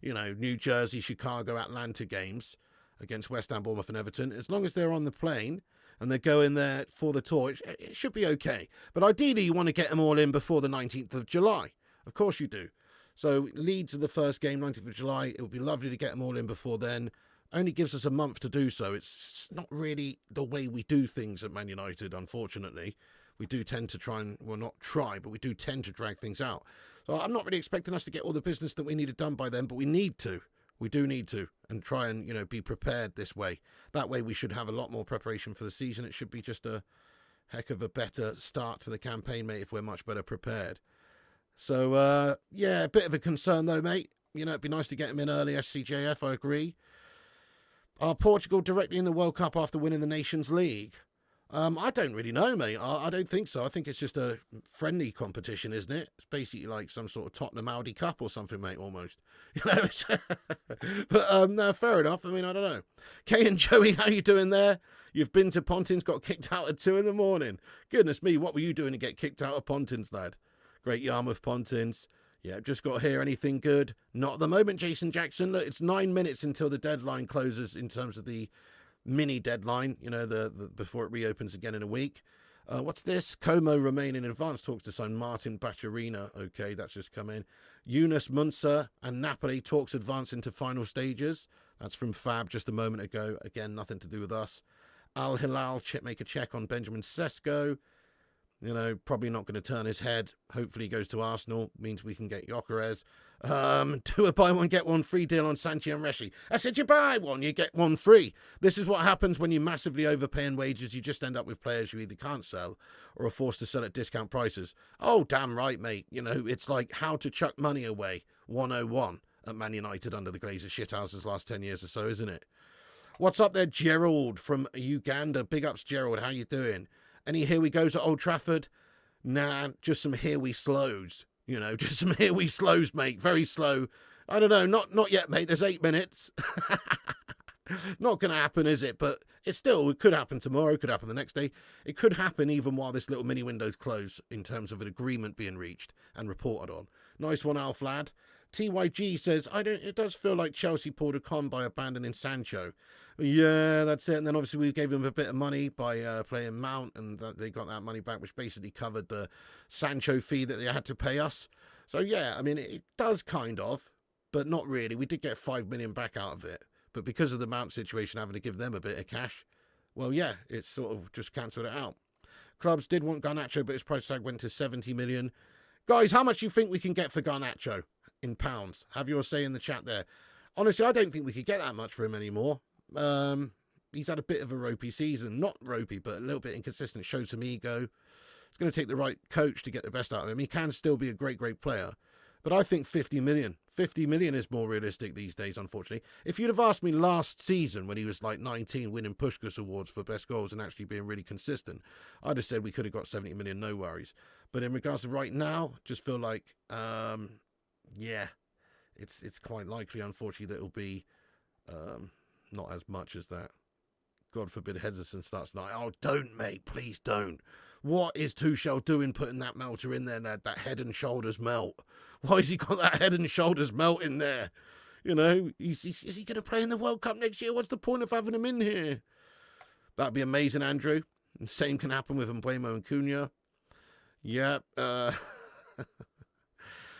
New Jersey, Chicago, Atlanta games against West Ham, Bournemouth and Everton, as long as they're on the plane and they're going there for the tour, it should be okay. But ideally, you want to get them all in before the 19th of July. Of course you do. So Leeds are the first game, 19th of July. It would be lovely to get them all in before then. Only gives us a month to do so. It's not really the way we do things at Man United, unfortunately. We do tend to try and, well, not try, but we do tend to drag things out. So I'm not really expecting us to get all the business that we needed done by then, but we need to. We do need to, and try and, be prepared this way. That way we should have a lot more preparation for the season. It should be just a heck of a better start to the campaign, mate, if we're much better prepared. So, yeah, a bit of a concern, though, mate. It'd be nice to get him in early, SCJF, I agree. Are Portugal directly in the World Cup after winning the Nations League? I don't really know, mate. I don't think so. I think it's just a friendly competition, isn't it? It's basically like some sort of Tottenham Audi Cup or something, mate, almost. But no, fair enough. I mean, I don't know. Kay and Joey, how you doing there? You've been to Pontins, got kicked out at 2 a.m. Goodness me, what were you doing to get kicked out of Pontins, lad? Great Yarmouth Pontins. Yeah, just got to hear anything good. Not at the moment, Jason Jackson. Look, it's 9 minutes until the deadline closes in terms of the mini deadline, the before it reopens again in a week. What's this? Como remain in advanced talks to sign Martin Bacciarina. Okay, that's just come in. Yunus Munzer and Napoli talks advance into final stages. That's from Fab just a moment ago. Again, nothing to do with us. Al Hilal make a check on Benjamin Sesko. Probably not going to turn his head. Hopefully he goes to Arsenal. Means we can get Gyokeres. Do a buy one, get one free deal on Sancho and Reshi. I said you buy one, you get one free. This is what happens when you massively overpay in wages. You just end up with players you either can't sell or are forced to sell at discount prices. Oh, damn right, mate. It's like how to chuck money away 101 at Man United under the Glazer shithouses last 10 years or so, isn't it? What's up there, Gerald from Uganda? Big ups, Gerald. How you doing? Any here we goes at Old Trafford? Nah, just some here we slows. Just some here we slows, mate. Very slow. I don't know. Not yet, mate. There's 8 minutes. Not going to happen, is it? But it could happen tomorrow. Could happen the next day. It could happen even while this little mini window's closed in terms of an agreement being reached and reported on. Nice one, Alf lad. TYG says, it does feel like Chelsea pulled a con by abandoning Sancho. Yeah, that's it. And then obviously we gave them a bit of money by playing Mount, and they got that money back, which basically covered the Sancho fee that they had to pay us. So yeah, it does kind of, but not really. We did get 5 million back out of it. But because of the Mount situation, having to give them a bit of cash, well, yeah, it's sort of just cancelled it out. Clubs did want Garnacho, but his price tag went to 70 million. Guys, how much do you think we can get for Garnacho in pounds? Have your say in the chat there. Honestly, I don't think we could get that much for him anymore. He's had a bit of a ropey season. Not ropey, but a little bit inconsistent. Showed some ego. It's going to take the right coach to get the best out of him. He can still be a great, great player. But I think 50 million. 50 million is more realistic these days, unfortunately. If you'd have asked me last season when he was like 19 winning Puskás awards for best goals and actually being really consistent, I'd have said we could have got 70 million, no worries. But in regards to right now, just feel like, yeah, it's quite likely, unfortunately, that it'll be not as much as that. God forbid Henderson starts tonight. Oh, don't, mate. Please don't. What is Tuchel doing putting that melter in there, that head and shoulders melt? Why has he got that head and shoulders melt in there? Is he going to play in the World Cup next year? What's the point of having him in here? That'd be amazing, Andrew. And same can happen with Mbeumo and Cunha. Yeah.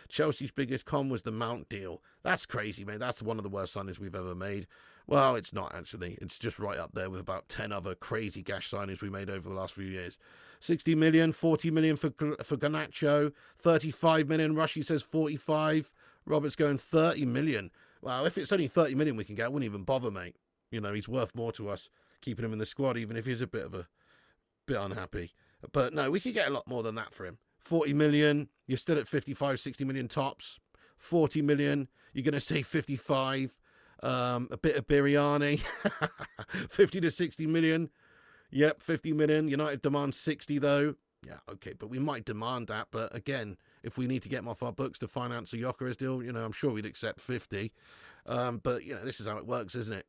Chelsea's biggest con was the Mount deal. That's crazy, mate. That's one of the worst signings we've ever made. Well, it's not, actually. It's just right up there with about 10 other crazy gash signings we made over the last few years. 60 million, 40 million for Garnacho, 35 million. Rushy says 45. Robert's going 30 million. Wow, if it's only 30 million we can get, I wouldn't even bother, mate. He's worth more to us keeping him in the squad, even if he's a bit unhappy. But no, we could get a lot more than that for him. 40 million, you're still at 55, 60 million tops. 40 million, you're going to say 55. A bit of biryani. 50 to 60 million. Yep, 50 million. United demands 60 though. Yeah, okay, but we might demand that. But again, if we need to get him off our books to finance a Gyokeres deal, I'm sure we'd accept 50. But, this is how it works, isn't it?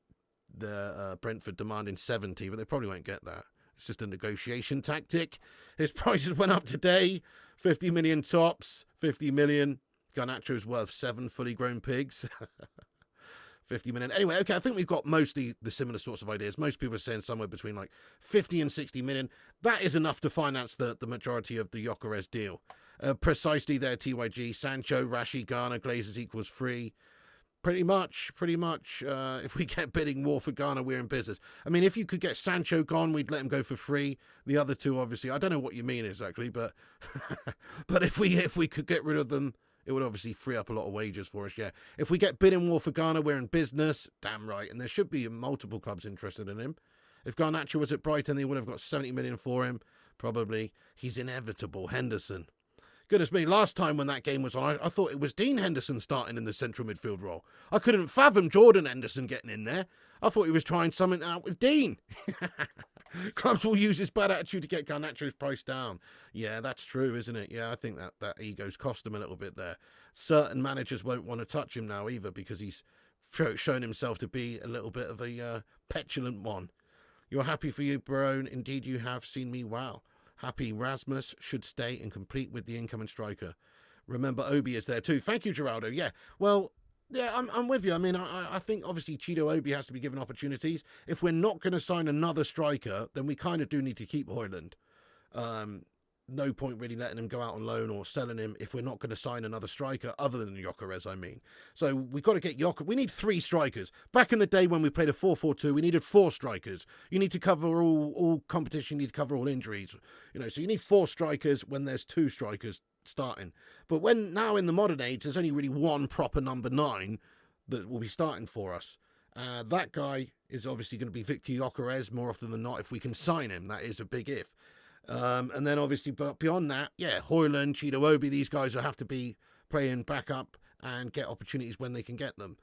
The Brentford demanding 70, but they probably won't get that. It's just a negotiation tactic. His prices went up today. 50 million tops. 50 million. Garnacho's worth 7 fully grown pigs. 50 million. Anyway, okay, I think we've got mostly the similar sorts of ideas. Most people are saying somewhere between like 50 and 60 million. That is enough to finance the majority of the Gyokeres deal. Precisely there, TYG. Sancho, Rashi, Ghana, Glazers equals free. Pretty much. If we get bidding war for Ghana, we're in business. If you could get Sancho gone, we'd let him go for free. The other two, obviously, I don't know what you mean exactly, but but if we could get rid of them, it would obviously free up a lot of wages for us, yeah. If we get bidding war for Ghana, we're in business. Damn right. And there should be multiple clubs interested in him. If Garnacho was at Brighton, they would have got 70 million for him. Probably. He's inevitable. Henderson. Goodness me, last time when that game was on, I thought it was Dean Henderson starting in the central midfield role. I couldn't fathom Jordan Henderson getting in there. I thought he was trying something out with Dean. Clubs will use his bad attitude to get Garnacho's price down. Yeah, that's true, isn't it? Yeah, I think that ego's cost him a little bit there. Certain managers won't want to touch him now either because he's shown himself to be a little bit of a petulant one. You're happy for you, Barone. Indeed, you have seen me wow. Happy Rasmus should stay and complete with the incoming striker. Remember, Obi is there too. Thank you, Geraldo. Yeah, well, Yeah, I'm with you. I mean, I think obviously Chido Obi has to be given opportunities. If we're not going to sign another striker, then we kind of do need to keep Højlund. Um, no point really letting him go out on loan or selling him if we're not going to sign another striker other than Gyokeres, I mean. So we've got to get Gyokeres. We need 3 strikers. Back in the day when we played a 4-4-2, we needed 4 strikers. You need to cover all competition, you need to cover all injuries. So you need 4 strikers when there's 2 strikers starting. But when now in the modern age, there's only really one proper number 9 that will be starting for us. That guy is obviously going to be Viktor Gyokeres more often than not if we can sign him. That is a big if. And then obviously, but beyond that, yeah, Højlund, Chido Obi, these guys will have to be playing back up and get opportunities when they can get them.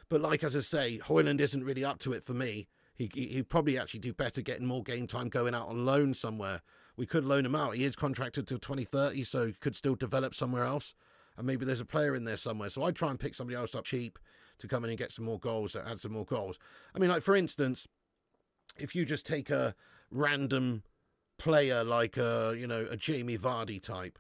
But like as I say, Højlund isn't really up to it for me. He'd probably actually do better getting more game time going out on loan somewhere. We could loan him out. He is contracted till 2030, so he could still develop somewhere else. And maybe there's a player in there somewhere. So I'd try and pick somebody else up cheap to come in and get some more goals, add some more goals. I mean, like, for instance, if you just take a random player like a Jamie Vardy type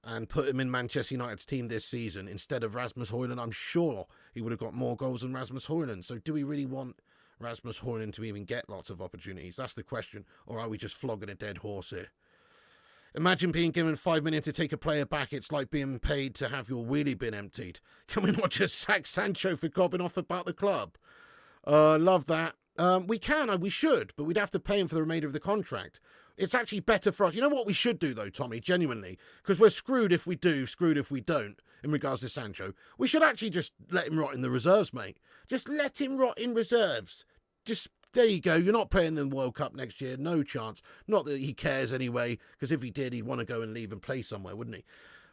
and put him in Manchester United's team this season instead of Rasmus Højlund, I'm sure he would have got more goals than Rasmus Højlund. So do we really want Rasmus Højlund to even get lots of opportunities? That's the question. Or are we just flogging a dead horse here? Imagine being given 5 million to take a player back. It's like being paid to have your wheelie bin emptied. Can we not just sack Sancho for gobbing off about the club? Love that. We can, we should, but we'd have to pay him for the remainder of the contract. It's actually better for us. You know what we should do, though, Tommy, genuinely? Because we're screwed if we do, screwed if we don't, in regards to Sancho. We should actually just let him rot in the reserves, mate. Just let him rot in reserves. Just, there you go. You're not playing in the World Cup next year. No chance. Not that he cares anyway, because if he did, he'd want to go and leave and play somewhere, wouldn't he?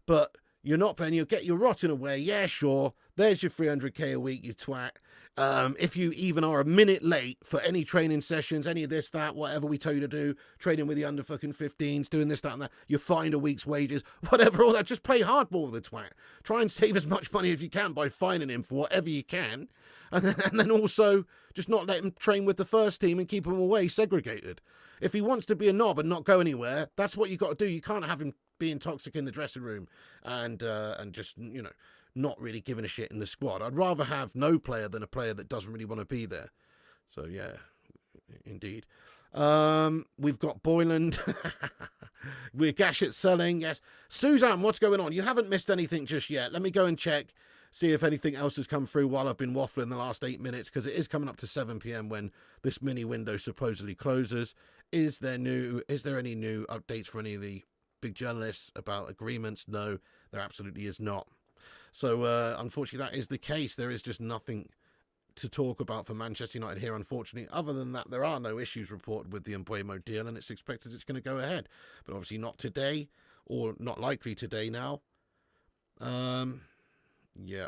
But you're not playing. You'll get your rotting away. Yeah, sure. There's your 300k a week, you twat. If you even are a minute late for any training sessions, any of this, that, whatever we tell you to do, training with the under fucking 15s, doing this, that, and that, you're fined a week's wages, whatever, all that. Just play hardball with the twat. Try and save as much money as you can by fining him for whatever you can. And then also just not let him train with the first team and keep him away segregated. If he wants to be a knob and not go anywhere, that's what you got to do. You can't have him being toxic in the dressing room and just, not really giving a shit in the squad. I'd rather have no player than a player that doesn't really want to be there. So, yeah, indeed. We've got Boyland. We're gash at selling, yes. Suzanne, what's going on? You haven't missed anything just yet. Let me go and check, see if anything else has come through while I've been waffling the last 8 minutes, because it is coming up to 7 p.m. when this mini window supposedly closes. Is there any new updates from any of the big journalists about agreements? No, there absolutely is not. So, unfortunately, that is the case. There is just nothing to talk about for Manchester United here, unfortunately. Other than that, there are no issues reported with the Mbeumo deal, and it's expected it's going to go ahead. But obviously not today, or not likely today now. Yeah.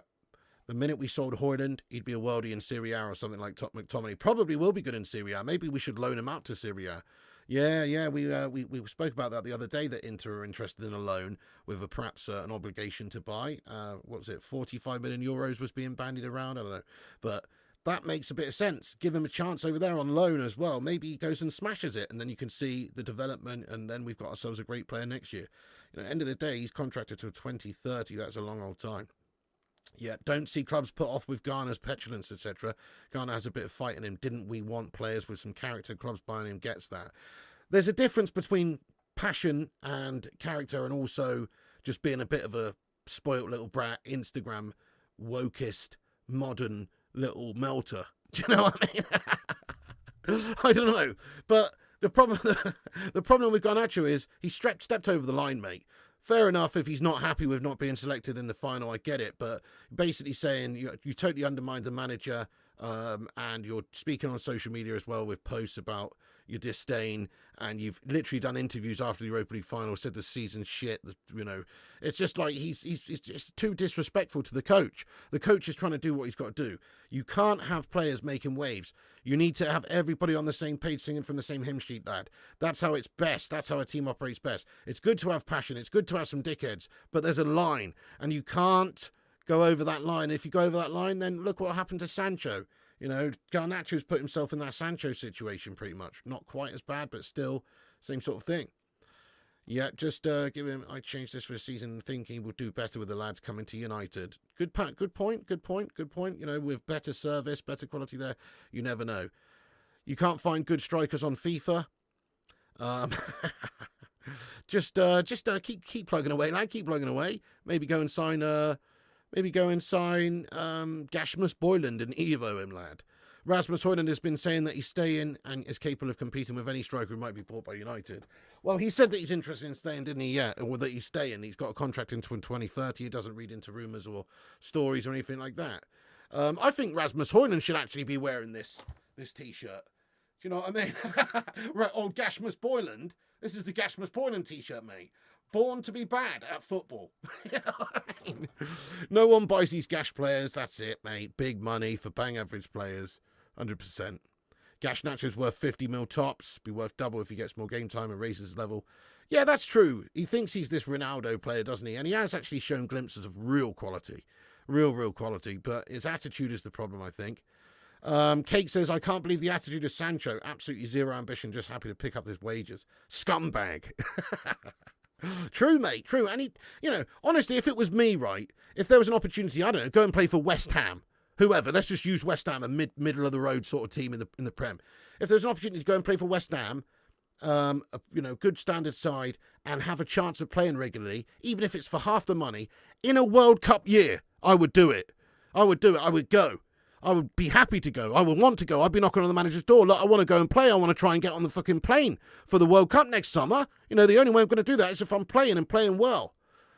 The minute we sold Højlund, he'd be a worldie in Serie A or something like McTominay. Probably will be good in Serie A. Maybe we should loan him out to Serie A. Yeah, we spoke about that the other day, that Inter are interested in a loan with perhaps an obligation to buy. What was it, 45 million euros was being bandied around? I don't know. But that makes a bit of sense. Give him a chance over there on loan as well. Maybe he goes and smashes it, and then you can see the development, and then we've got ourselves a great player next year. End of the day, he's contracted till 2030. That's a long old time. Yeah, don't see clubs put off with Garner's petulance, etc. Garner has a bit of fight in him. Didn't we want players with some character? Clubs buying him gets that. There's a difference between passion and character, and also just being a bit of a spoilt little brat, Instagram, wokist, modern little melter. Do you know what I mean? I don't know. But the problem with Garnacho is he stepped over the line, mate. Fair enough if he's not happy with not being selected in the final, I get it. But basically saying you totally undermined the manager, and you're speaking on social media as well with posts about your disdain, and you've literally done interviews after the Europa League final, said the season's shit. It's just like he's just too disrespectful to the coach. The coach is trying to do what he's got to do. You can't have players making waves. You need to have everybody on the same page, singing from the same hymn sheet, lad. That's how it's best. That's how a team operates best. It's good to have passion. It's good to have some dickheads, but there's a line, and you can't go over that line. If you go over that line, then look what happened to Sancho. Garnacho's put himself in that Sancho situation pretty much. Not quite as bad, but still same sort of thing. Yeah, just give him. I changed this for a season, thinking we'll do better with the lads coming to United. Good point. Good point. You know, with better service, better quality there, you never know. You can't find good strikers on FIFA. Just keep plugging away, lad. Keep plugging away. Maybe go and sign. Gashmus Boyland and Evo him, lad. Rasmus Højlund has been saying that he's staying and is capable of competing with any striker who might be bought by United. Well, he said that he's interested in staying, didn't he? Yeah, or that he's staying. He's got a contract until 2030. He doesn't read into rumours or stories or anything like that. I think Rasmus Højlund should actually be wearing this T-shirt. Do you know what I mean? Right, old Gashmus Boyland. This is the Gashmus Boyland T-shirt, mate. Born to be bad at football. You know what I mean? No one buys these Gash players. That's it, mate. Big money for bang average players. 100%. Gash Nacho's worth 50 mil tops. Be worth double if he gets more game time and raises his level. Yeah, that's true. He thinks he's this Ronaldo player, doesn't he? And he has actually shown glimpses of real quality. Real quality. But his attitude is the problem, I think. Kate says, I can't believe the attitude of Sancho. Absolutely zero ambition, just happy to pick up his wages. Scumbag. True, mate, true. And he, you know, honestly, if it was me, right, if there was an opportunity, I don't know, go and play for West Ham, whoever, let's just use West Ham, a middle of the road sort of team in the Prem. If there's an opportunity to go and play for West Ham, you know, good standard side, and have a chance of playing regularly, even if it's for half the money, in a World Cup year, I would do it. I would go. I would be happy to go. I would want to go. I'd be knocking on the manager's door. Look, I want to go and play. I want to try and get on the fucking plane for the World Cup next summer. You know, the only way I'm going to do that is if I'm playing and playing well.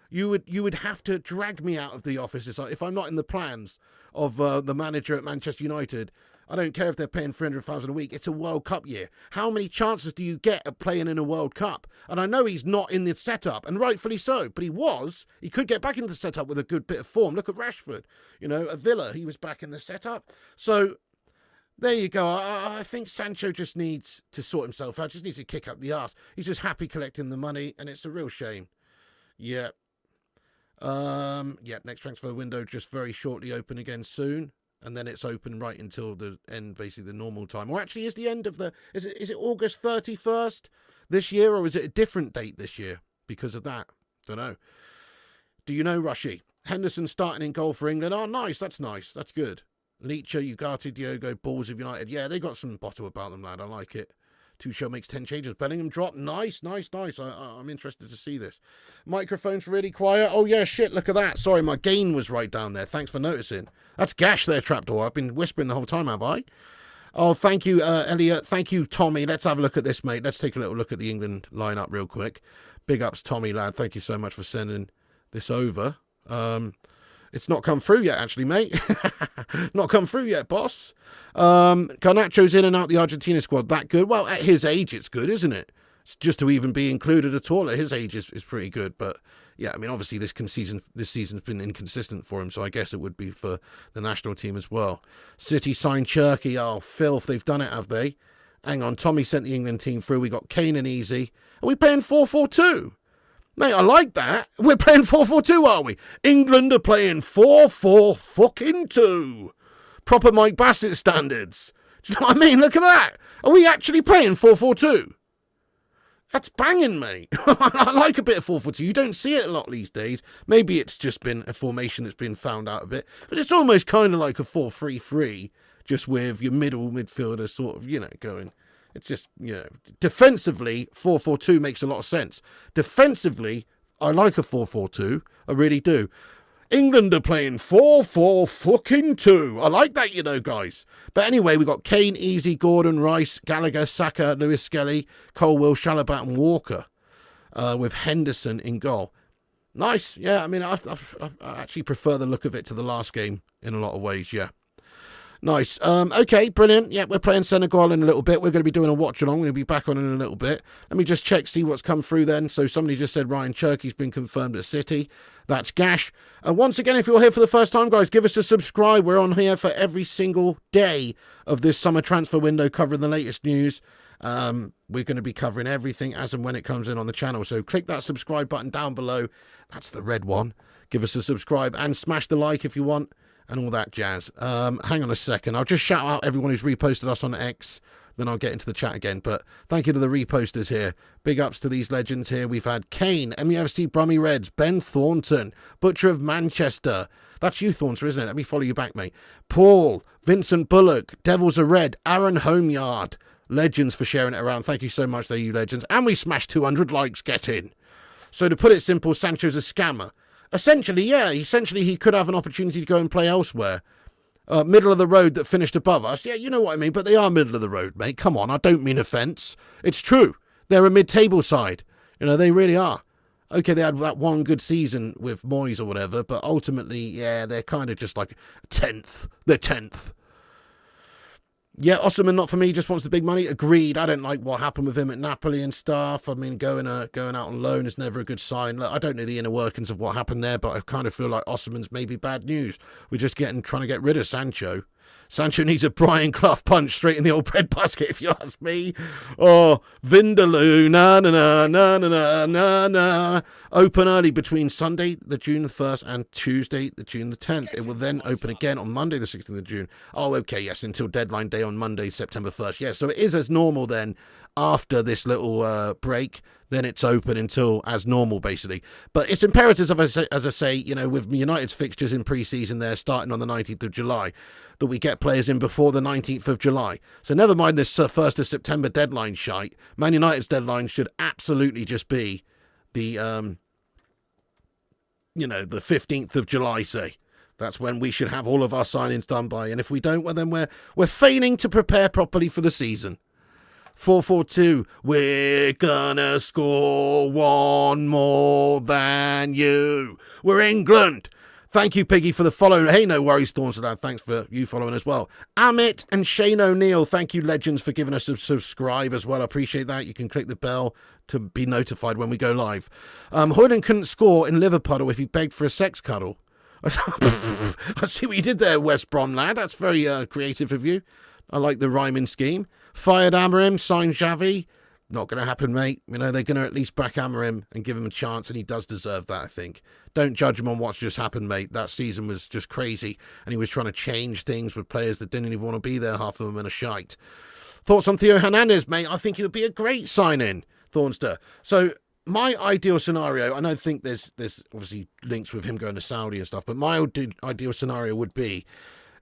You would have to drag me out of the office if I'm not in the plans of the manager at Manchester United. I don't care if they're paying $300,000 a week. It's a World Cup year. How many chances do you get of playing in a World Cup? And I know he's not in the setup, and rightfully so, but he was. He could get back into the setup with a good bit of form. Look at Rashford. You know, at Villa, he was back in the setup. So there you go. I think Sancho just needs to sort himself out. Just needs to kick up the arse. He's just happy collecting the money, and it's a real shame. Yeah. Next transfer window just very shortly open again soon. And then it's open right until the end, basically the normal time. Or actually, is the end of is it August 31st this year, or is it a different date this year because of that? Don't know. Do you know, Rushy? Henderson starting in goal for England. Oh, nice. That's nice. That's good. Leacher, Ugarte, Diogo, Balls of United. Yeah, they got some bottle about them, lad. I like it. Tuchel makes 10 changes. Bellingham drop. Nice. I'm interested to see this. Microphone's really quiet. Oh, yeah, shit. Look at that. Sorry, my gain was right down there. Thanks for noticing. That's Gash there, Trapdoor. I've been whispering the whole time, have I? Oh, thank you, Elliot. Thank you, Tommy. Let's have a look at this, mate. Let's take a little look at the England lineup real quick. Big ups, Tommy, lad. Thank you so much for sending this over. It's not come through yet, actually, mate. Not come through yet, boss. Garnacho's in and out the Argentina squad. That good? Well, at his age, it's good, isn't it? It's just to even be included at all at his age is pretty good. But yeah, I mean, obviously this season's been inconsistent for him, so I guess it would be for the national team as well. City signed Cherky. Oh, filth. They've done it, have they? Hang on. Tommy sent the England team through. We got Kane and Easy. Are we playing 4-4-2? Mate, I like that. We're playing 4-4-2, are we? England are playing 4-4-2. Proper Mike Bassett standards. Do you know what I mean? Look at that. Are we actually playing 4-4-2? That's banging, mate. I like a bit of 4-4-2. You don't see it a lot these days. Maybe it's just been a formation that's been found out a bit. But it's almost kind of like a 4-3-3, just with your middle midfielder sort of, you know, going. It's just, you know, defensively, 4-4-2 makes a lot of sense. Defensively, I like a 4-4-2. I really do. England are playing 4-4-2. I like that, you know, guys. But anyway, we've got Kane, Easy, Gordon, Rice, Gallagher, Saka, Lewis Skelly, Colwill, Shalabat and Walker with Henderson in goal. Nice. Yeah, I mean, I actually prefer the look of it to the last game in a lot of ways, yeah. Nice. Okay, brilliant. Yeah, we're playing Senegal in a little bit. We're going to be doing a watch along. We're going to be back on in a little bit. Let me just check, see what's come through then. So somebody just said Ryan Cherky's been confirmed at City. That's Gash. Once again, if you're here for the first time, guys, give us a subscribe. We're on here for every single day of this summer transfer window, covering the latest news. We're going to be covering everything as and when it comes in on the channel. So click that subscribe button down below. That's the red one. Give us a subscribe and smash the like if you want. And all that jazz. Hang on a second. I'll just shout out everyone who's reposted us on X. then I'll get into the chat again. But thank you to the reposters here. Big ups to these legends here. We've had Kane, MUFC Brummy Reds, Ben Thornton, Butcher of Manchester. That's you, Thornton, isn't it? Let me follow you back, mate. Paul, Vincent Bullock, Devils Are Red, Aaron Homeyard. Legends for sharing it around. Thank you so much, there, you legends. And we smashed 200 likes. Get in. So to put it simple, Sancho's a scammer. Essentially, yeah. Essentially, he could have an opportunity to go and play elsewhere. Middle of the road that finished above us. Yeah, you know what I mean. But they are middle of the road, mate. Come on, I don't mean offence. It's true. They're a mid-table side. You know, they really are. Okay, they had that one good season with Moyes or whatever, but ultimately, yeah, they're kind of just like 10th. They're 10th. Yeah, Osimhen, not for me, just wants the big money. Agreed. I don't like what happened with him at Napoli and stuff. I mean, going out on loan is never a good sign. Look, I don't know the inner workings of what happened there, but I kind of feel like Osimhen's maybe bad news. We're just trying to get rid of Sancho. Sancho needs a Brian Clough punch straight in the old bread basket, if you ask me. Oh, Vindaloo, na. Open early between Sunday, the June the 1st, and Tuesday, the June the 10th. It will then open again on Monday, the 16th of June. Oh, okay, yes, until deadline day on Monday, September 1st. Yeah, so it is as normal then after this little break. Then it's open until as normal, basically. But it's imperative, as I say, you know, with United's fixtures in pre-season there starting on the 19th of July, that we get players in before the 19th of July. So never mind this 1st of September deadline shite. Man United's deadline should absolutely just be the, the 15th of July, say. That's when we should have all of our signings done by. And if we don't, well, then we're feigning to prepare properly for the season. 442, we're gonna score one more than you. We're England. Thank you, Piggy, for the follow. Hey, no worries, Thornton. Thanks for you following as well. Amit and Shane O'Neill, thank you, legends, for giving us a subscribe as well. I appreciate that. You can click the bell to be notified when we go live. Hoyland couldn't score in Liverpool if he begged for a sex cuddle. I see what you did there, West Brom lad. That's very creative of you. I like the rhyming scheme. Fired Amorim, signed Xavi. Not going to happen, mate. You know, they're going to at least back Amorim and give him a chance, and he does deserve that, I think. Don't judge him on what's just happened, mate. That season was just crazy, and he was trying to change things with players that didn't even want to be there, half of them in a shite. Thoughts on Theo Hernandez, mate? I think he would be a great sign-in, Thornster. So, my ideal scenario, and I think there's obviously links with him going to Saudi and stuff, but my ideal scenario would be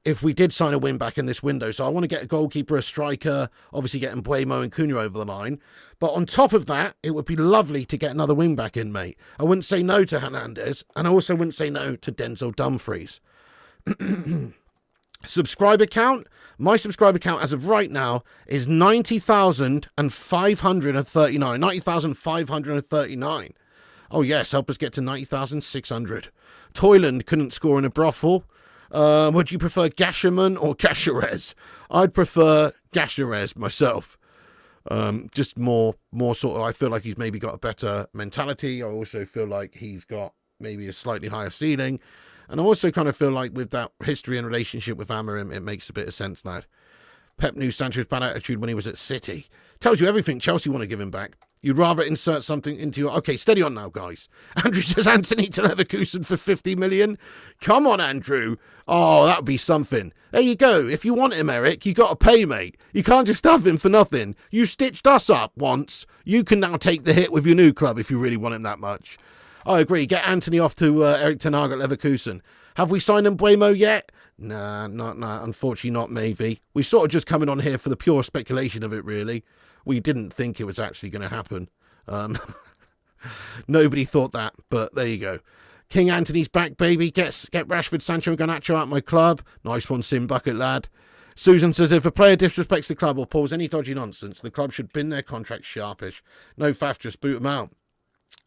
if we did sign a win back in this window. So I want to get a goalkeeper, a striker, obviously getting Mbeumo and Cunha over the line. But on top of that, it would be lovely to get another wing back in, mate. I wouldn't say no to Hernandez, and I also wouldn't say no to Denzel Dumfries. Subscriber count? My subscriber count as of right now is 90,539. 90,539. Oh yes, help us get to 90,600. Toyland couldn't score in a brothel. Would you prefer Gasherman or Gasheres? I'd prefer Gasheres myself. Just more sort of, I feel like he's maybe got a better mentality. I also feel like he's got maybe a slightly higher ceiling. And I also kind of feel like with that history and relationship with Amorim, it makes a bit of sense now. Pep knew Sancho's bad attitude when he was at City. Tells you everything. Chelsea want to give him back. You'd rather insert something into your... Okay, steady on now, guys. Andrew says Anthony to Leverkusen for 50 million. Come on, Andrew. Oh, that would be something. There you go. If you want him, Eric, you got to pay, mate. You can't just have him for nothing. You stitched us up once. You can now take the hit with your new club if you really want him that much. I agree. Get Anthony off to Eric Ten Hag at Leverkusen. Have we signed Mbeumo yet? Nah, unfortunately not, maybe. We sort of just coming on here for the pure speculation of it, really. We didn't think it was actually going to happen. Nobody thought that, but there you go. King Anthony's back, baby. Get Rashford, Sancho, and Garnacho out my club. Nice one, Sim Bucket, lad. Susan says, if a player disrespects the club or pulls any dodgy nonsense, the club should bin their contract sharpish. No faff, just boot them out.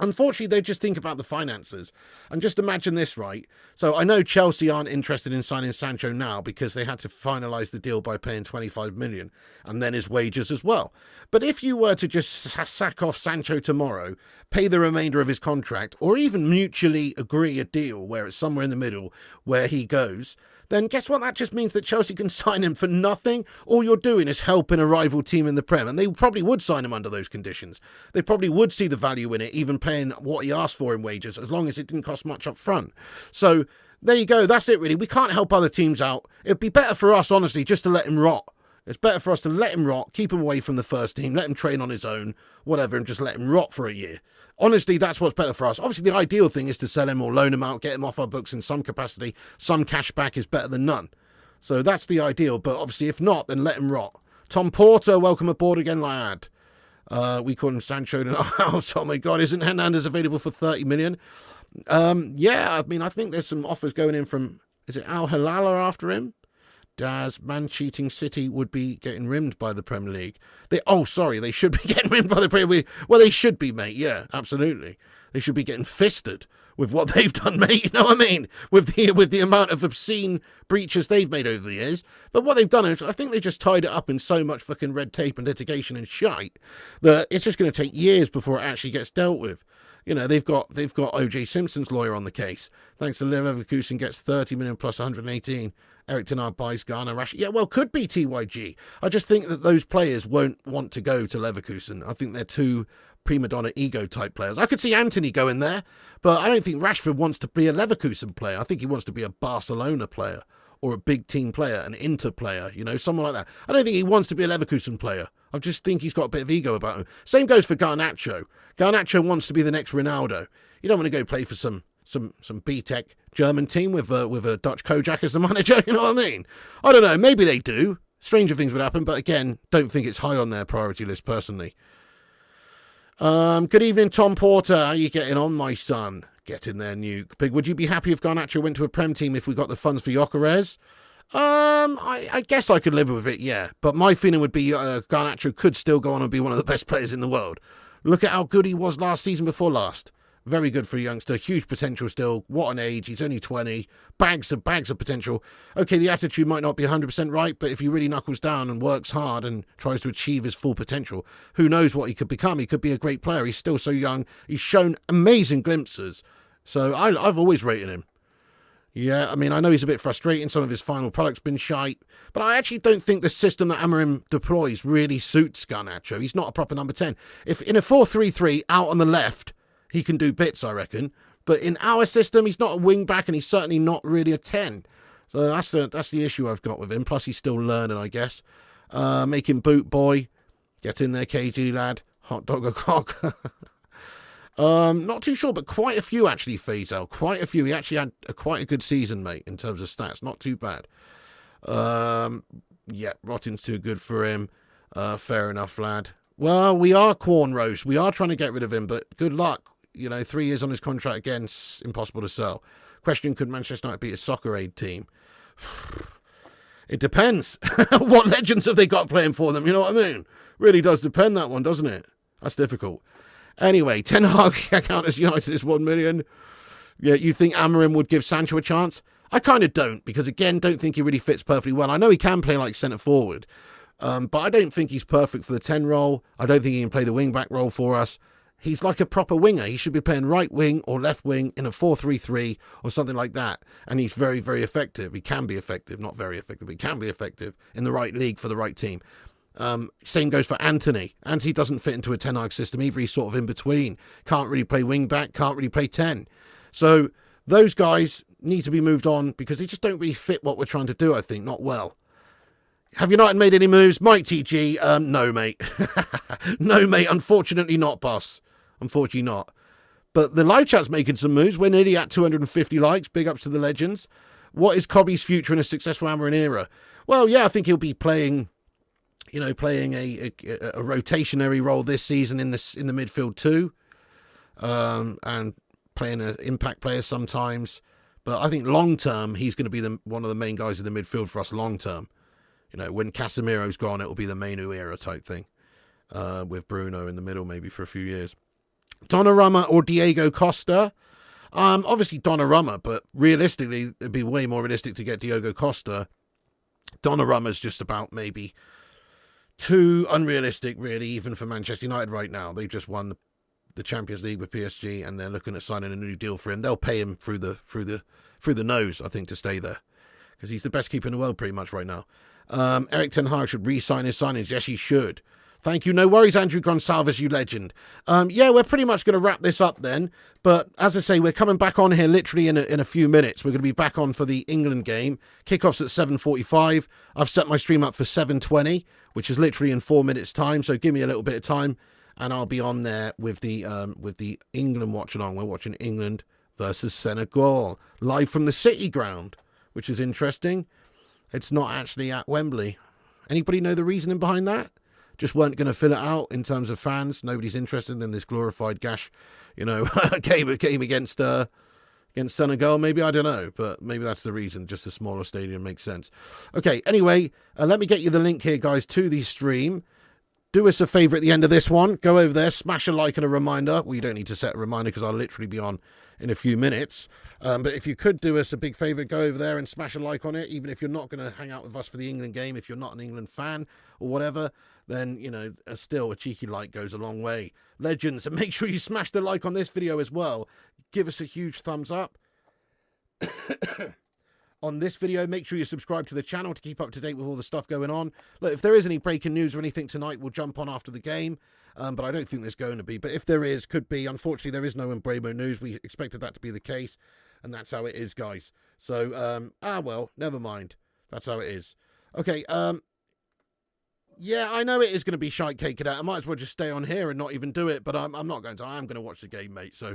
Unfortunately, they just think about the finances. And just imagine this, right? So I know Chelsea aren't interested in signing Sancho now because they had to finalise the deal by paying 25 million and then his wages as well. But if you were to just sack off Sancho tomorrow, pay the remainder of his contract, or even mutually agree a deal where it's somewhere in the middle where he goes, then guess what? That just means that Chelsea can sign him for nothing. All you're doing is helping a rival team in the Prem. And they probably would sign him under those conditions. They probably would see the value in it, even paying what he asked for in wages, as long as it didn't cost much up front. So there you go. That's it, really. We can't help other teams out. It'd be better for us, honestly, just to let him rot. It's better for us to let him rot, keep him away from the first team, let him train on his own, whatever, and just let him rot for a year. Honestly, that's what's better for us. Obviously, the ideal thing is to sell him or loan him out, get him off our books in some capacity. Some cash back is better than none. So that's the ideal. But obviously, if not, then let him rot. Tom Porter, welcome aboard again, lad. We call him Sancho in our house. Oh, my God. Isn't Hernandez available for 30 million? Yeah, I mean, I think there's some offers going in from, is it Al Hilal after him? Daz, man-cheating City would be getting rimmed by the Premier League. They should be getting rimmed by the Premier League. Well, they should be, mate. Yeah, absolutely. They should be getting fisted with what they've done, mate. You know what I mean? With the amount of obscene breaches they've made over the years. But what they've done is, I think they just tied it up in so much fucking red tape and litigation and shite that it's just going to take years before it actually gets dealt with. You know, they've got O.J. Simpson's lawyer on the case. Thanks to Leverkusen gets 30 million plus 118. Eric Ten Hag buys Ghana Rash. Yeah, well, could be TYG. I just think that those players won't want to go to Leverkusen. I think they're too prima donna ego type players. I could see Anthony going there, but I don't think Rashford wants to be a Leverkusen player. I think he wants to be a Barcelona player or a big team player, an Inter player, you know, someone like that. I don't think he wants to be a Leverkusen player. I just think he's got a bit of ego about him. Same goes for Garnacho. Garnacho wants to be the next Ronaldo. You don't want to go play for some B-Tech German team with a Dutch Kojak as the manager, you know what I mean? I don't know, maybe they do. Stranger things would happen, but again, don't think it's high on their priority list personally. Good evening, Tom Porter. How are you getting on, my son? Get in there, Nuke. Pig, would you be happy if Garnacho went to a Prem team if we got the funds for Gyokeres? I guess I could live with it, yeah. But my feeling would be Garnacho could still go on and be one of the best players in the world. Look at how good he was last season before last. Very good for a youngster. Huge potential still. What an age. He's only 20. Bags of potential. Okay, the attitude might not be 100% right, but if he really knuckles down and works hard and tries to achieve his full potential, who knows what he could become. He could be a great player. He's still so young. He's shown amazing glimpses. So I've always rated him. Yeah, I mean, I know he's a bit frustrating. Some of his final product's been shite. But I actually don't think the system that Amorim deploys really suits Garnacho. He's not a proper number 10. If in a 4-3-3 out on the left, he can do bits, I reckon. But in our system, he's not a wing back and he's certainly not really a 10. So that's the issue I've got with him. Plus, he's still learning, I guess. Make him boot boy. Get in there, KG lad. Hot dog o'clock. Not too sure, but quite a few actually, Faisal. Quite a few. He actually had quite a good season, mate, in terms of stats. Not too bad. Yeah, rotting's too good for him. Fair enough, lad. Well, we are corn roast. We are trying to get rid of him, but good luck. You know, 3 years on his contract again, it's impossible to sell. Question, could Manchester United beat a soccer aid team? It depends. What legends have they got playing for them? You know what I mean? Really does depend, that one, doesn't it? That's difficult. Anyway, Ten Hag counters United is 1 million. Yeah, you think Amorim would give Sancho a chance? I kind of don't, because again, don't think he really fits perfectly well. I know he can play like centre forward, but I don't think he's perfect for the 10 role. I don't think he can play the wing back role for us. He's like a proper winger. He should be playing right wing or left wing in a 4-3-3 or something like that. And he's very, very effective. He can be effective, not very effective, but he can be effective in the right league for the right team. Same goes for Anthony. Anthony doesn't fit into a Ten Hag system either. He's sort of in between. Can't really play wing back, can't really play 10. So those guys need to be moved on because they just don't really fit what we're trying to do, I think, not well. Have United made any moves? Mike TG, no, mate. No, mate, unfortunately not, boss. Unfortunately not. But the live chat's making some moves. We're nearly at 250 likes. Big ups to the legends. What is Cobby's future in a successful Amorim era? Well, yeah, I think he'll be playing a rotationary role this season in the midfield too, and playing an impact player sometimes. But I think long term he's going to be one of the main guys in the midfield for us long term. You know, when Casemiro's gone, it will be the Mainu era type thing, with Bruno in the middle maybe for a few years. Donnarumma or Diego Costa? Obviously Donnarumma, but realistically it'd be way more realistic to get Diego Costa. Donnarumma's just about maybe too unrealistic, really, even for Manchester United right now. They've just won the Champions League with PSG, and they're looking at signing a new deal for him. They'll pay him through the nose, I think, to stay there, because he's the best keeper in the world pretty much right now. Eric Ten Hag should re-sign his signings. Yes, he should. Thank you. No worries, Andrew Gonsalves, you legend. Yeah, we're pretty much going to wrap this up then. But as I say, we're coming back on here literally in a few minutes. We're going to be back on for the England game. Kickoff's at 7:45. I've set my stream up for 7:20, which is literally in 4 minutes' time. So give me a little bit of time, and I'll be on there with the England watch along. We're watching England versus Senegal live from the City ground, which is interesting. It's not actually at Wembley. Anybody know the reasoning behind that? Just weren't going to fill it out in terms of fans. Nobody's interested in this glorified game against Senegal. Maybe, I don't know, but maybe that's the reason. Just a smaller stadium makes sense. Okay, anyway, let me get you the link here, guys, to the stream. Do us a favour at the end of this one. Go over there, smash a like and a reminder. Well, you don't need to set a reminder because I'll literally be on in a few minutes. But if you could do us a big favour, go over there and smash a like on it, even if you're not going to hang out with us for the England game, if you're not an England fan or whatever, then, you know, still a cheeky like goes a long way. Legends, and make sure you smash the like on this video as well. Give us a huge thumbs up. On this video, make sure you subscribe to the channel to keep up to date with all the stuff going on. Look, if there is any breaking news or anything tonight, we'll jump on after the game. But I don't think there's going to be. But if there is, could be. Unfortunately, there is no Mbeumo news. We expected that to be the case. And that's how it is, guys. So, well, never mind. That's how it is. Okay, yeah, I know it is going to be shite cake cadet. I might as well just stay on here and not even do it. But I'm not going to. I am going to watch the game, mate. So,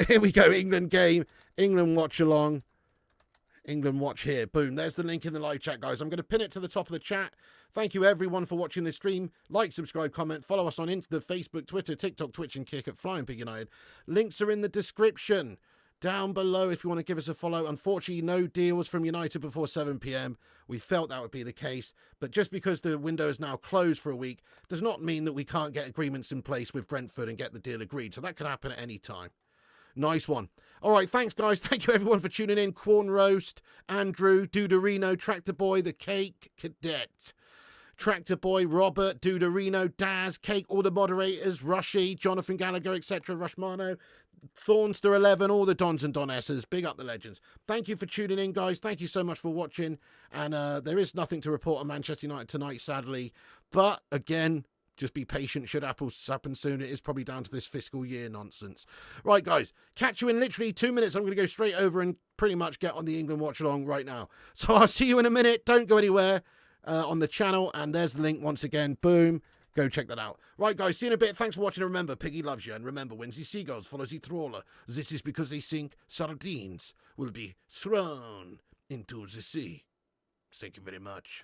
here we go. England game. England watch along. England watch here. Boom. There's the link in the live chat, guys. I'm going to pin it to the top of the chat. Thank you, everyone, for watching this stream. Like, subscribe, comment. Follow us on the Facebook, Twitter, TikTok, Twitch, and Kick at Flying Pig United. Links are in the description down below if you want to give us a follow. Unfortunately, no deals from United before 7 p.m. We felt that would be the case. But just because the window is now closed for a week does not mean that we can't get agreements in place with Brentford and get the deal agreed. So that could happen at any time. Nice one. All right, thanks, guys. Thank you, everyone, for tuning in. Corn Roast, Andrew, Duderino, Tractor Boy, The Cake Cadet, Tractor Boy, Robert, Duderino, Daz, Cake, all the moderators, Rushy, Jonathan Gallagher, etc., Rushmano, Thornster11, all the Dons and Donesses. Big up the legends. Thank you for tuning in, guys. Thank you so much for watching. And there is nothing to report on Manchester United tonight, sadly. But, again, just be patient. Should happen soon. It is probably down to this fiscal year nonsense. Right, guys. Catch you in literally 2 minutes. I'm going to go straight over and pretty much get on the England watch along right now. So I'll see you in a minute. Don't go anywhere on the channel. And there's the link once again. Boom. Go check that out. Right, guys. See you in a bit. Thanks for watching. And remember, Piggy loves you. And remember, when the seagulls follows the trawler, this is because they think sardines will be thrown into the sea. Thank you very much.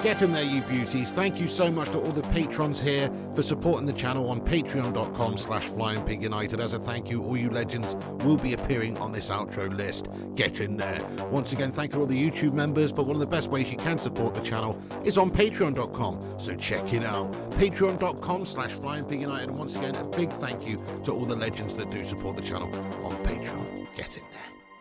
Get in there, you beauties. Thank you so much to all the patrons here for supporting the channel on patreon.com/FlyingPigUnited. As a thank you, all you legends will be appearing on this outro list. Get in there. Once again, thank you to all the YouTube members, but one of the best ways you can support the channel is on patreon.com. So check it out. Patreon.com/FlyingPigUnited. And once again, a big thank you to all the legends that do support the channel on Patreon. Get in there.